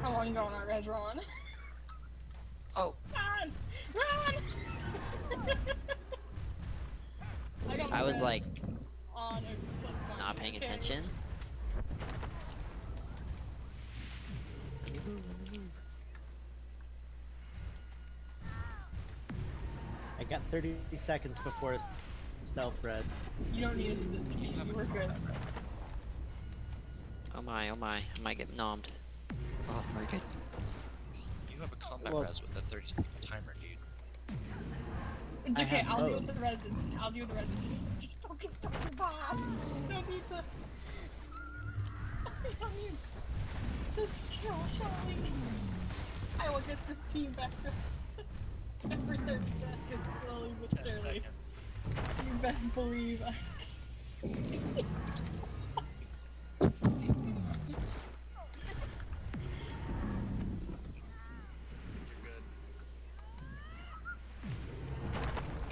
How long ago on our res run? Oh. Run! Run! got I was res like on not paying attention. I got 30 seconds before a stealth red. You don't need us to. We're good. Oh my, I might get nommed. Oh, we're good. You have a combat Well- res with a 30-second timer, dude. It's I okay, have I'll deal both. with the res. I'll deal with the res. Just don't It's Dr. Bob. Don't need to. I don't need to kill Charlie. I will get this team back to everything back is slowly but 10 surely. seconds. You best believe I.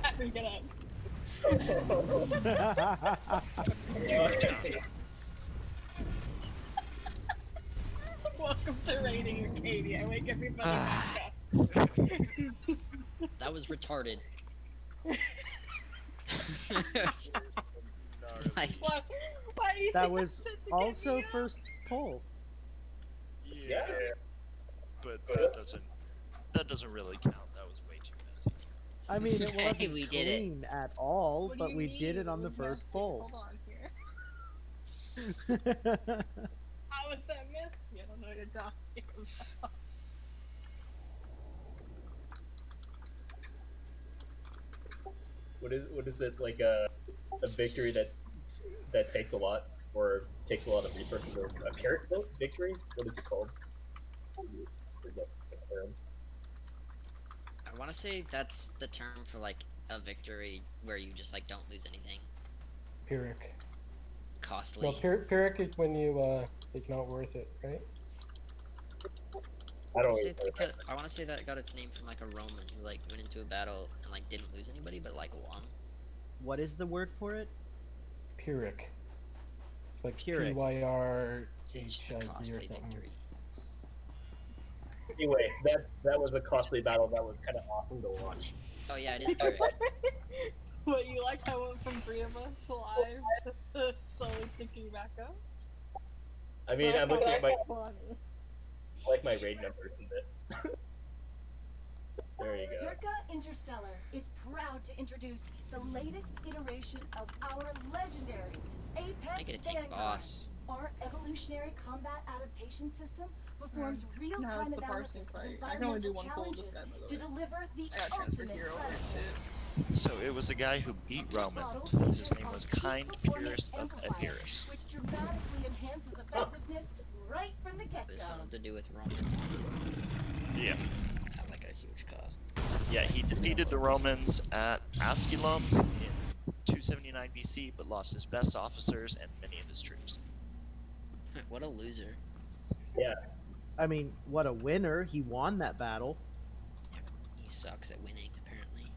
Catherine, get up. Welcome to Raiding Arcadia. Wake everybody back up. That was retarded. Like, Why do you That think was I said to get also me up? first poll. Yeah. But that doesn't really count. That was way too messy. I mean, it Hey, wasn't we did it. clean at all, What do but you we mean? did it on It the was first messy. poll. Hold on here. How was that messy? I don't know what you're talking about. What is it like a victory that takes a lot or takes a lot of resources, or a Pyrrhic victory? What is it called? Forget the term. I want to say that's the term for like a victory where you just like don't lose anything Pyrrhic. costly. No, Pyrrhic is when you it's not worth it, right? I don't Say really it because, I want to say that it got its name from like a Roman who like went into a battle and like didn't lose anybody but like won. What is the word for it? Pyrrhic. It's like Pyrrhic. PYR. See, it's just a costly victory. Anyway, that was a costly battle. That was kind of awesome to watch. Oh yeah, it is Pyrrhic. What, you like how I went from 3 of us alive to slowly ticking back up? I mean, I'm looking at my Funny. I like my raid numbers in this. There you go. Circa Interstellar is proud to introduce the latest iteration of our legendary I get Apex to take Vanguard. boss. Our evolutionary combat adaptation system performs No, real-time it's the analysis parsing of part. I can only do environmental one pull this challenges guy, by the to way. deliver the I got transfer ultimate hero threat. and So it was a guy who beat Roman. His name was Kind Pierce of Epirus. Which dramatically enhances effectiveness right from the get-go. There's something to do with Romans. Yeah. At like a huge cost. Yeah, he defeated the Romans at Asculum in 279 BC, but lost his best officers and many of his troops. What a loser. Yeah. I mean, what a winner. He won that battle. He sucks at winning, apparently.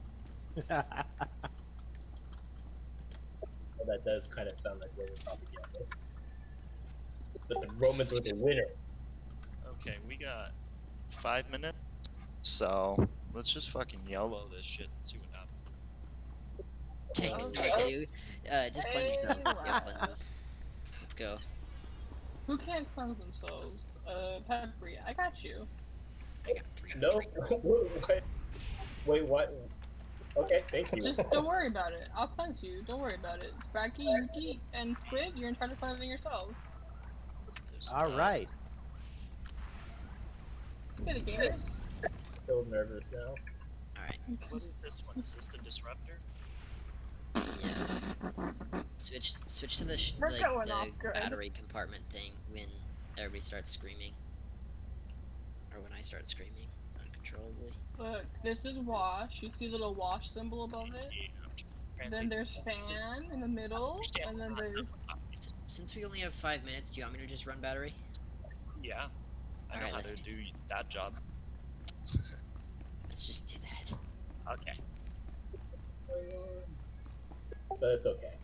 Well, that does kind of sound like Roman propaganda. But the Romans were the winner. Okay, we got 5 minutes, so let's just fucking YOLO this shit and see what happens. Tanks, no, I do. Just cleanse yourself. Yeah, cleanse. Let's go. Who can't cleanse themselves? Peppery, I got you. No? Wait, what? Okay, thank you. Just don't worry about it. I'll cleanse you. Don't worry about it. Spracky, Yuki, and Squid, you're in charge of cleansing yourselves. All right. Squid, gamers. So nervous now. Alright. What is this one? Is this the Disruptor? Yeah. Switch to the We're like going the off good. battery compartment thing when everybody starts screaming, or when I start screaming uncontrollably. Look, this is wash. You see the little wash symbol above it? Then there's fan in the middle, and then there's... Since we only have 5 minutes, do you want me to just run battery? Yeah. I know Alright, how let's to do that job. Let's just do that. Okay. But it's okay.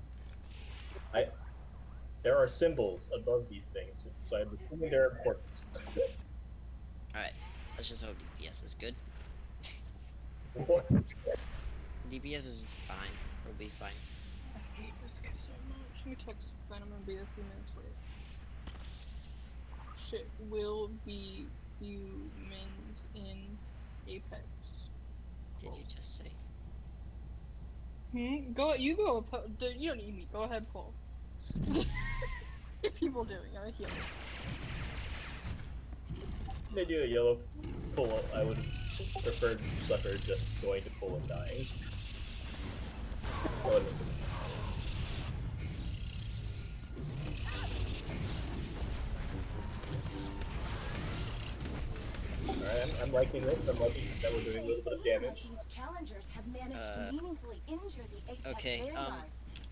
There are symbols above these things, so I'm assuming they're important. Alright, let's just hope DPS is good. What? DPS is fine. It'll be fine. I hate this game so much. Let me text Venom and be a few minutes late. Shit will be humans in Apex. Did you just say? Go, you go, you don't need me, go ahead, pull. People doing, I'm a healer. They do a yellow pull. I would prefer Schlepper just going to pull and dying. I'm liking this. I'm liking that we're doing a little bit of damage. These challengers have managed to meaningfully injure the Apex Okay, Vanguard,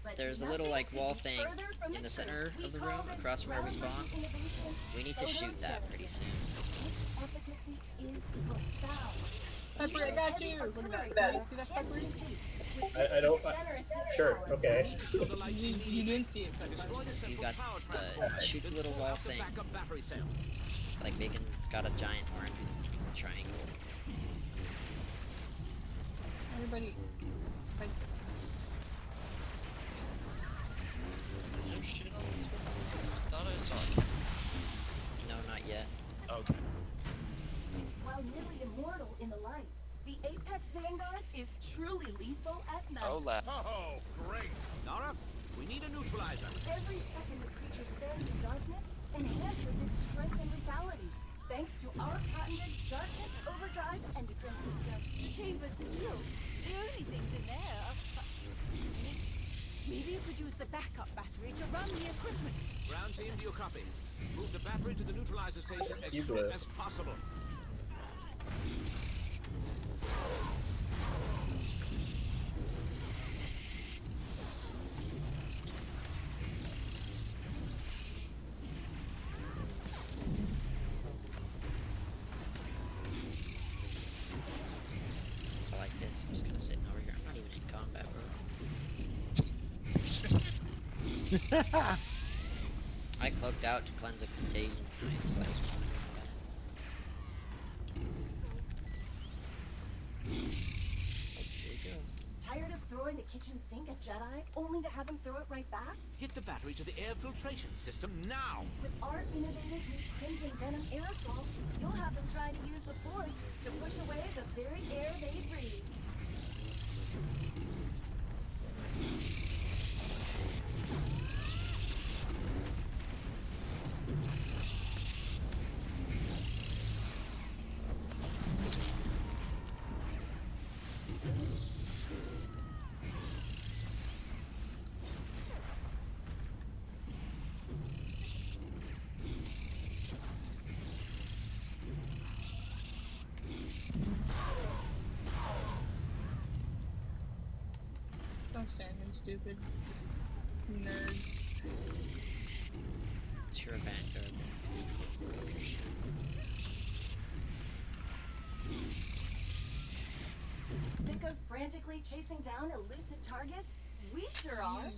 but there's a little nothing like could wall be thing further from in the truth. center of the We room call this across from where we spawn. groundbreaking innovation We need to shoot that pretty soon. Its efficacy is profound. Pepper, I got you. Look at that. See that, Pepper? I don't. Sure. Okay. You didn't see it, Pepper. So you got the shoot the little wall thing. It's like bacon. It's got a giant orange triangle. Everybody, fight Is there shit on the floor? I thought I saw it. No, not yet. Okay. While nearly immortal in the light, the Apex Vanguard is truly lethal at night. Oh, great. Nara, we need a neutralizer. Every second the creature spends in darkness enhances its strength and lethality, thanks to our patented darkness overdrive and defense system. The chamber's sealed. The only things in there are... Maybe you could use the backup battery to run the equipment. Ground team, do you copy? Move the battery to the neutralizer station as soon as possible. I like this. I'm just gonna sit over here. I'm not even in combat, bro. I cloaked out to cleanse a contagion. I just like. Tired of throwing the kitchen sink at Jedi, only to have him throw it right back? Get the battery to the air filtration system now. With our innovative new Crimson Venom aerosol, you'll have them try to use the Force to push away the very air they breathe. Don't stand there, stupid nerds. It's your Vanguard. Then your shit. Sick of frantically chasing down elusive targets? We sure are.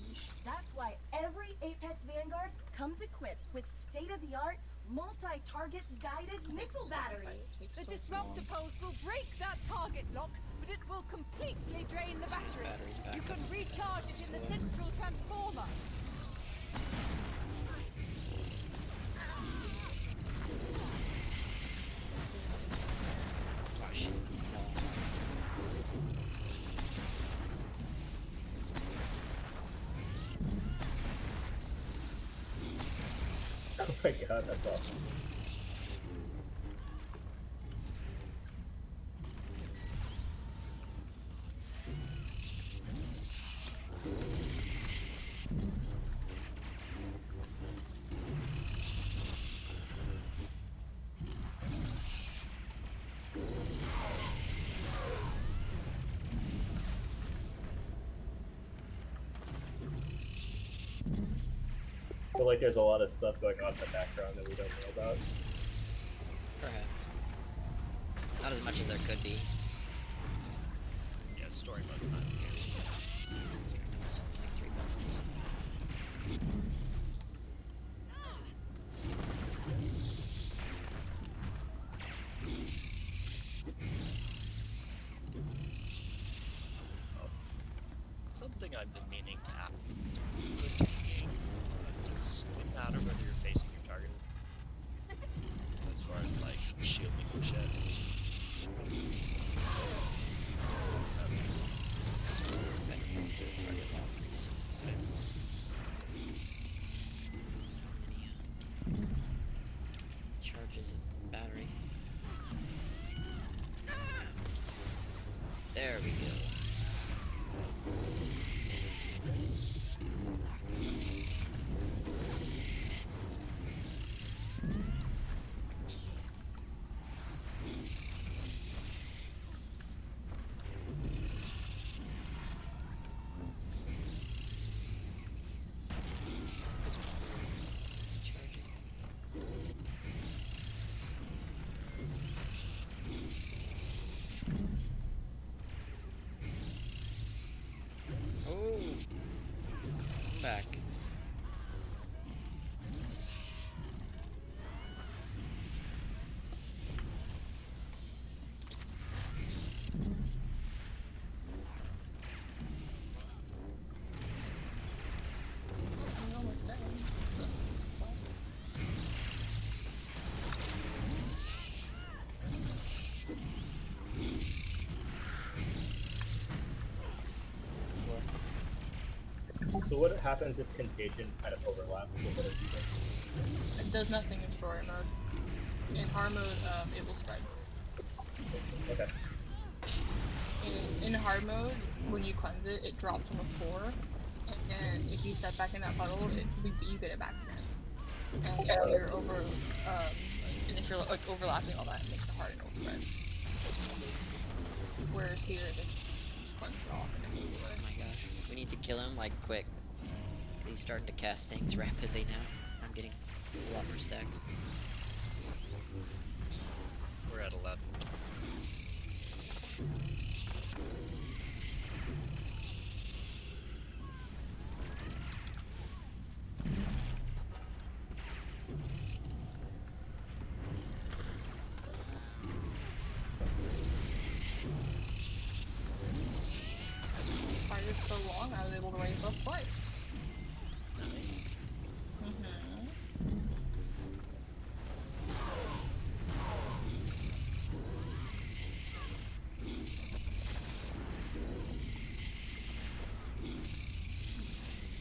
That's why every Apex Vanguard comes equipped with state-of-the-art, multi-target guided missile batteries. The disruptor pulse will break that target lock, but it will completely drain the battery. You can recharge it in the central transformer. Washing the floor. Oh my god, that's awesome. I feel like there's a lot of stuff going on in the background that we don't know about. Perhaps. Not as much as there could be. Yeah, story mode's not here. Story mode's only 3 buttons. Something I've been meaning to ask. For taking, does it matter whether you're facing your target? As far as like shielding and shit. Better for me to target lock pretty soon, so. Any, charges of battery. There we go. So what happens if contagion kind of overlaps? So what do you think? It does nothing in story mode. In hard mode, it will spread. Okay. In hard mode, when you cleanse it, it drops from a 4, and if you step back in that puddle, you get it back again. And if you're like overlapping all that, it makes it hard and it will spread. Whereas here, it just cleanses it off and it moves away. Oh my gosh, we need to kill him like quick. He's starting to cast things rapidly now. I'm getting a lot more stacks. We're at 11. Fight is so long, I was able to raise both twice.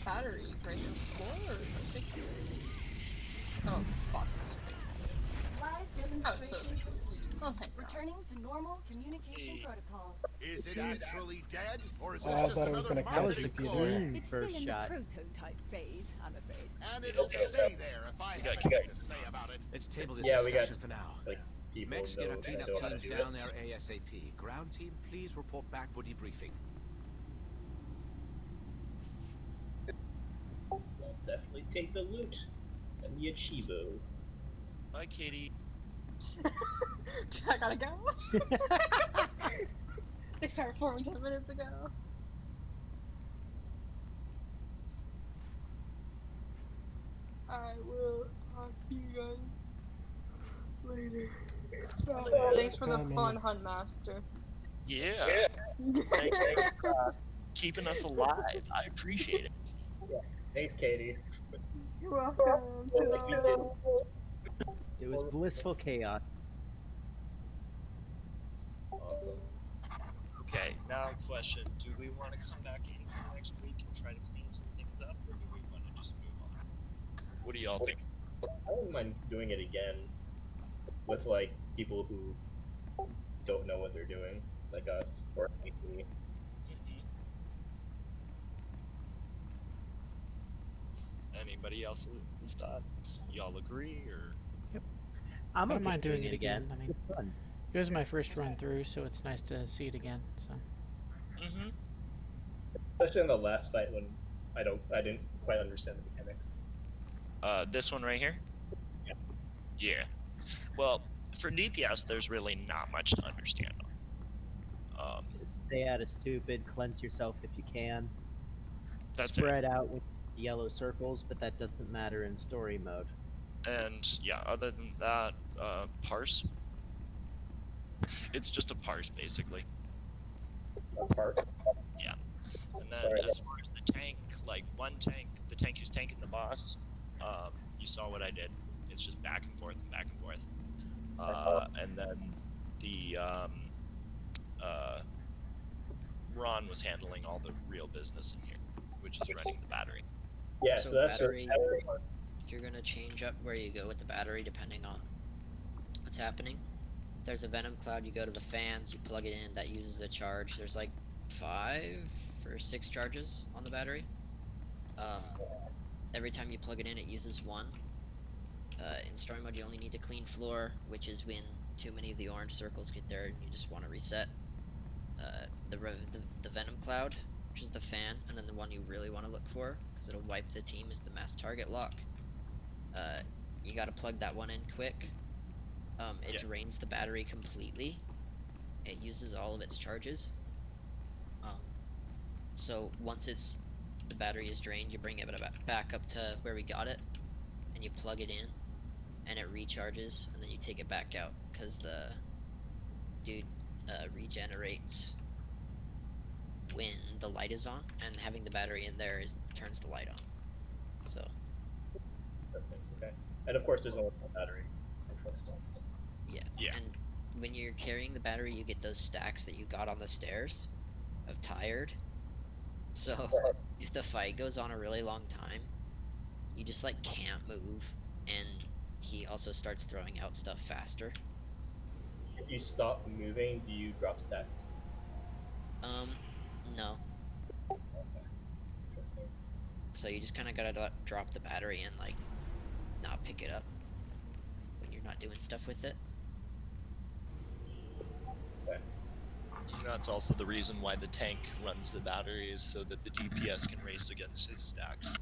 Battery breaker 4 or 6? Oh, box. Live demonstration. Oh, thank God. Returning to normal communication protocols. Is it actually dead, or is I this just thought it was another gonna That was catch the you, Peter. clean It's first still in shot. the prototype phase, I'm afraid. And it'll stay there if I have anything to say about it. Let's table this Yeah, we got discussion for now. like people Mechs, get our know cleanup how to teams do down it. there ASAP. Ground team, please report back for debriefing. I'll definitely take the loot and the achievo. Bye, Katie. I gotta go. They started forming 10 minutes ago. I will talk to you guys later. Thanks for the fun, Hunt Master. Yeah. Thanks for keeping us alive. I appreciate it. Thanks, Katie. You're welcome. It was blissful chaos. Awesome. Okay, now question. Do we want to come back in next week and try to clean some things up, or do we want to just move on? What do y'all think? I wouldn't mind doing it again with like people who don't know what they're doing, like us or like me. Anybody else's thought? Y'all agree, or? I I'm don't okay mind doing it again. I mean, It's fun. it was my first run through, so it's nice to see it again. So. Mm-hmm. Especially in the last fight when I didn't quite understand the mechanics. This one right here? Yeah. Yeah. Well, for DPS, there's really not much to understand. Stay out of stupid. Cleanse yourself if you can. That's Spread out with yellow circles, but that doesn't matter in story mode. And yeah, other than that, parse. It's just a parse, basically. A parse. Yeah. And then Sorry. as far as the tank, like the tank who's tanking the boss, you saw what I did. It's just back and forth and back and forth. And then the Ron was handling all the real business in here, which is running the battery. Yeah, so that's battery, you're gonna change up where you go with the battery depending on what's happening. If there's a venom cloud, you go to the fans, you plug it in, that uses a charge. There's like 5 or 6 charges on the battery. Every time you plug it in, it uses 1. In story mode, you only need to clean floor, which is when too many of the orange circles get there and you just want to reset. The venom cloud, which is the fan, and then the one you really want to look for, because it'll wipe the team, is the mass target lock. You gotta plug that one in quick. It drains the battery completely. It uses all of its charges. So once the battery is drained, you bring it back up to where we got it, and you plug it in, and it recharges, and then you take it back out, because the dude regenerates when the light is on, and having the battery in there turns the light on. So. Okay. And of course, there's only one battery. Yeah. And when you're carrying the battery, you get those stacks that you got on the stairs of tired. So if the fight goes on a really long time, you just like can't move, and he also starts throwing out stuff faster. If you stop moving, do you drop stats? No. Interesting. So you just kind of gotta drop the battery and like not pick it up when you're not doing stuff with it. Okay. That's also the reason why the tank runs the battery, is so that the DPS can race against his stacks.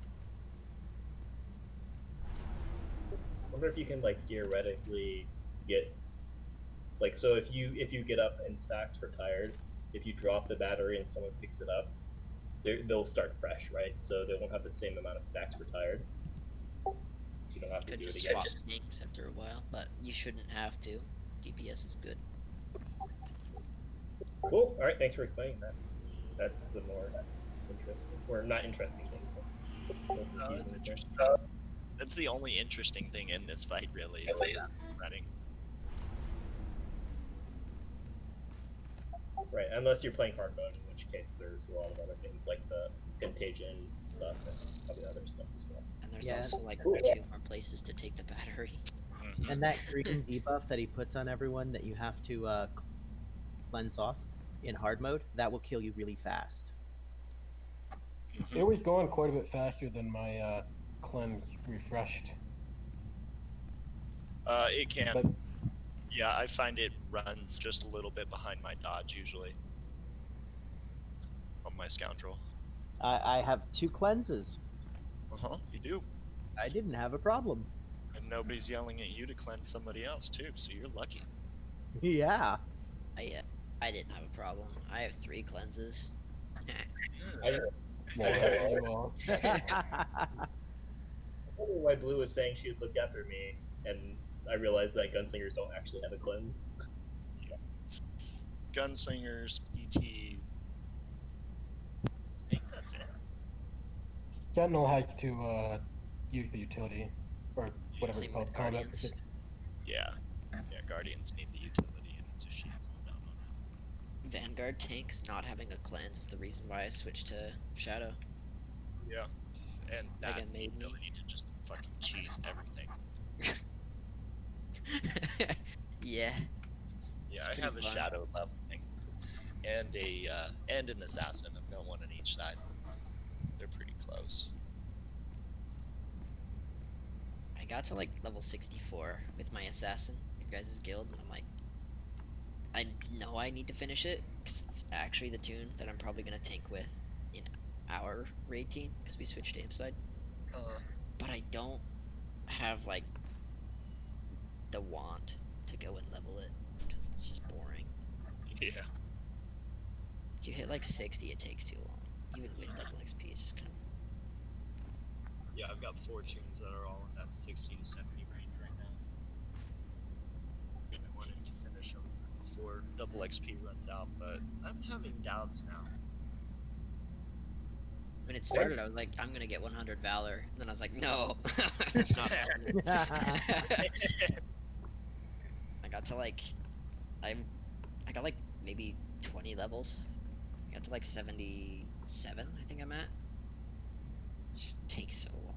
I wonder if you can like theoretically get like, so if you get up and stacks for tired, if you drop the battery and someone picks it up, they'll start fresh, right? So they won't have the same amount of stacks for tired. So you don't have to Could do it just again. swap tanks after a while, but you shouldn't have to. DPS is good. Cool. All right. Thanks for explaining that. That's the more interesting, or not interesting thing. That's interesting. That's the only interesting thing in this fight, really, is the spreading. Right, unless you're playing hard mode, in which case there's a lot of other things like the contagion stuff and probably other stuff as well. And there's Yeah. also like 2 more places to take the battery. And that green debuff that he puts on everyone that you have to cleanse off in hard mode, that will kill you really fast. It was going quite a bit faster than my cleanse refreshed. It can. But yeah, I find it runs just a little bit behind my dodge usually on my scoundrel. I have 2 cleanses. You do. I didn't have a problem. And nobody's yelling at you to cleanse somebody else too, so you're lucky. Yeah. I didn't have a problem. I have 3 cleanses. I wonder why Blue was saying she would look after me, and I realized that gunslingers don't actually have a cleanse. Yeah. Gunslingers, PT. I think that's it. Sentinel has to use the utility, or whatever Same it's called. with Guardians. Yeah. Yeah, Guardians need the utility, and it's a shame cooldown on it. Vanguard tanks not having a cleanse is the reason why I switched to Shadow. Yeah. And that Like, it made me- ability to just fucking cheese everything. Yeah. Yeah, It's I have a pretty fun. shadow leveling and an assassin. I've got one on each side. They're pretty close. I got to like level 64 with my assassin, your guys' guild, and I'm like, I know I need to finish it, because it's actually the tune that I'm probably going to tank with in our raid team, because we switched to side. But I don't have like the want to go and level it, because it's just boring. Yeah. Once you hit like 60, it takes too long. Even with double XP, it's just kind of... Yeah, I've got 4 tunes that are all in that 60 to 70 range right now. I wanted to finish them before double XP runs out, but I'm having doubts now. When it started, I was like, I'm gonna get 100 Valor. And then I was like, no, it's not happening. I got to like, I got like maybe 20 levels. I got to like 77, I think I'm at. It just takes so long.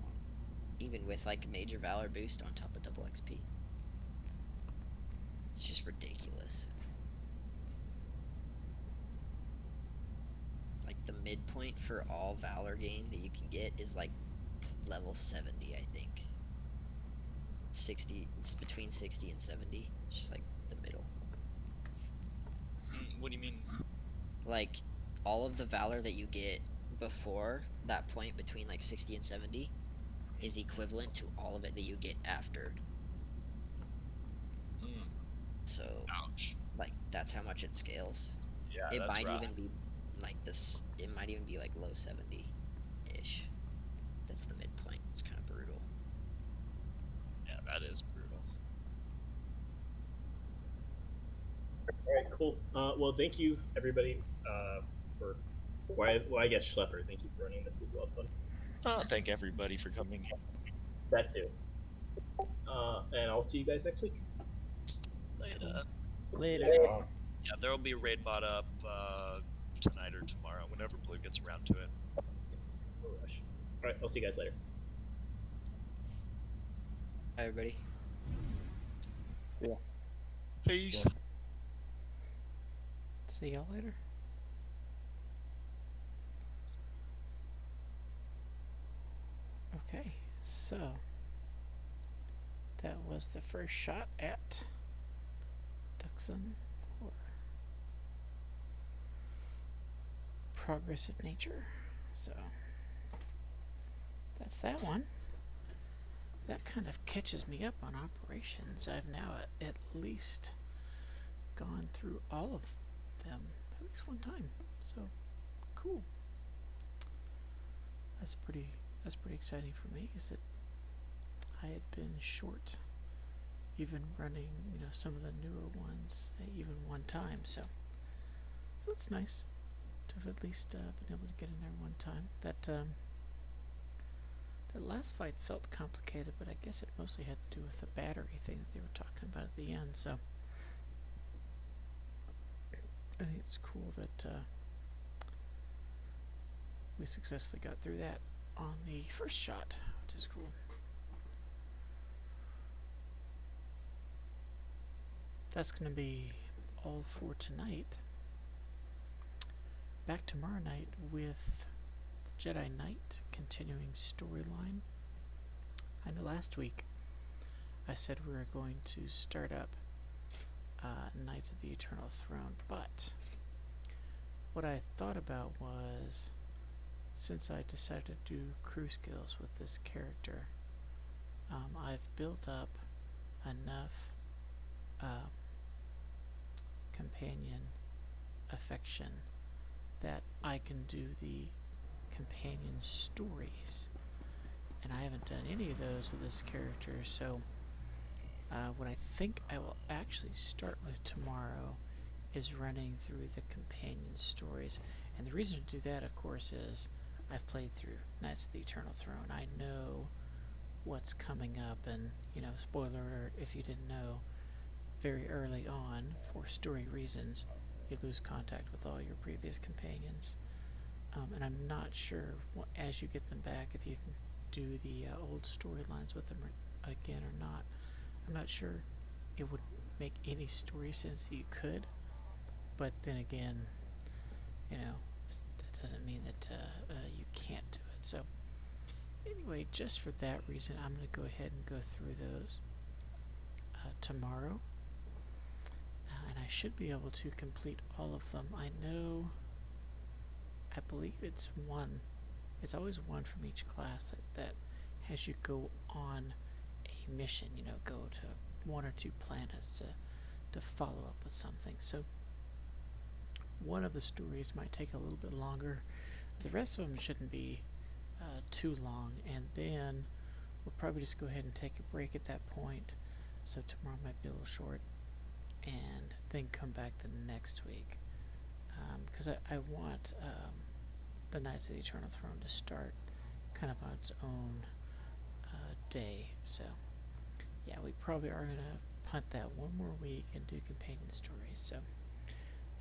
Even with like major Valor boost on top of double XP. It's just ridiculous. Like the midpoint for all Valor game that you can get is like level 70, I think. 60, it's between 60 and 70. It's just like the middle. What do you mean? Like all of the Valor that you get before that point between like 60 and 70 is equivalent to all of it that you get after. So, ouch. Like that's how much it scales. Yeah, it that's might rough. even be like this. It might even be like low 70-ish. That's the midpoint. It's kind of brutal. Yeah, that is brutal. All right, cool. Well, thank you everybody for. Well, I guess Schlepper. Thank you for running this. It was a lot of fun. Thank everybody for coming. That too. And I'll see you guys next week. Later. Later. Yeah, there will be a raid bot up tonight or tomorrow, whenever Blue gets around to it. All right, I'll see you guys later. Hi, everybody. Yeah. Peace. See y'all later. Okay, so that was the first shot at Duxon, or Progressive Nature. So that's that one. That kind of catches me up on operations. I've now at least gone through all of them at least one time. So cool. That's pretty exciting for me, is that I had been short even running, some of the newer ones at even one time. So that's nice to have at least been able to get in there one time. That last fight felt complicated, but I guess it mostly had to do with the battery thing that they were talking about at the end. So I think it's cool that we successfully got through that on the first shot, which is cool. That's going to be all for tonight. Back tomorrow night with the Jedi Knight continuing storyline. I know last week I said we were going to start up Knights of the Eternal Throne, but what I thought about was, since I decided to do crew skills with this character, I've built up enough companion affection that I can do the companion stories, and I haven't done any of those with this character. So what I think I will actually start with tomorrow is running through the companion stories. And the reason to do that, of course, is I've played through Knights of the Eternal Throne. I know what's coming up, and, spoiler alert, if you didn't know, very early on, for story reasons, you lose contact with all your previous companions. And I'm not sure, as you get them back, if you can do the old storylines with them again or not. I'm not sure it would make any story sense that you could, but then again, that doesn't mean that you can't do it. So anyway, just for that reason, I'm going to go ahead and go through those tomorrow, and I should be able to complete all of them. I believe it's one. It's always one from each class that has you go on a mission, go to one or two planets to follow up with something. So one of the stories might take a little bit longer. The rest of them shouldn't be too long, and then we'll probably just go ahead and take a break at that point. So tomorrow might be a little short, and then come back the next week, because I want the Knights of the Eternal Throne to start kind of on its own day. So yeah, we probably are going to punt that one more week and do companion stories. So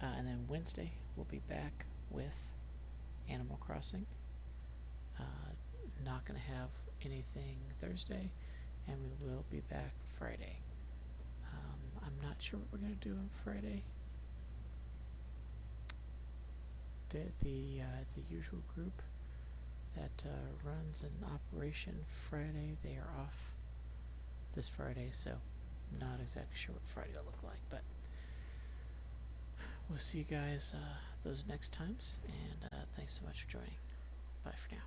and then Wednesday we'll be back with Animal Crossing. Not going to have anything Thursday, and we will be back Friday. I'm not sure what we're going to do on Friday. The usual group that runs an Operation Friday, they are off this Friday, so I'm not exactly sure what Friday will look like, but we'll see you guys those next times, and thanks so much for joining. Bye for now.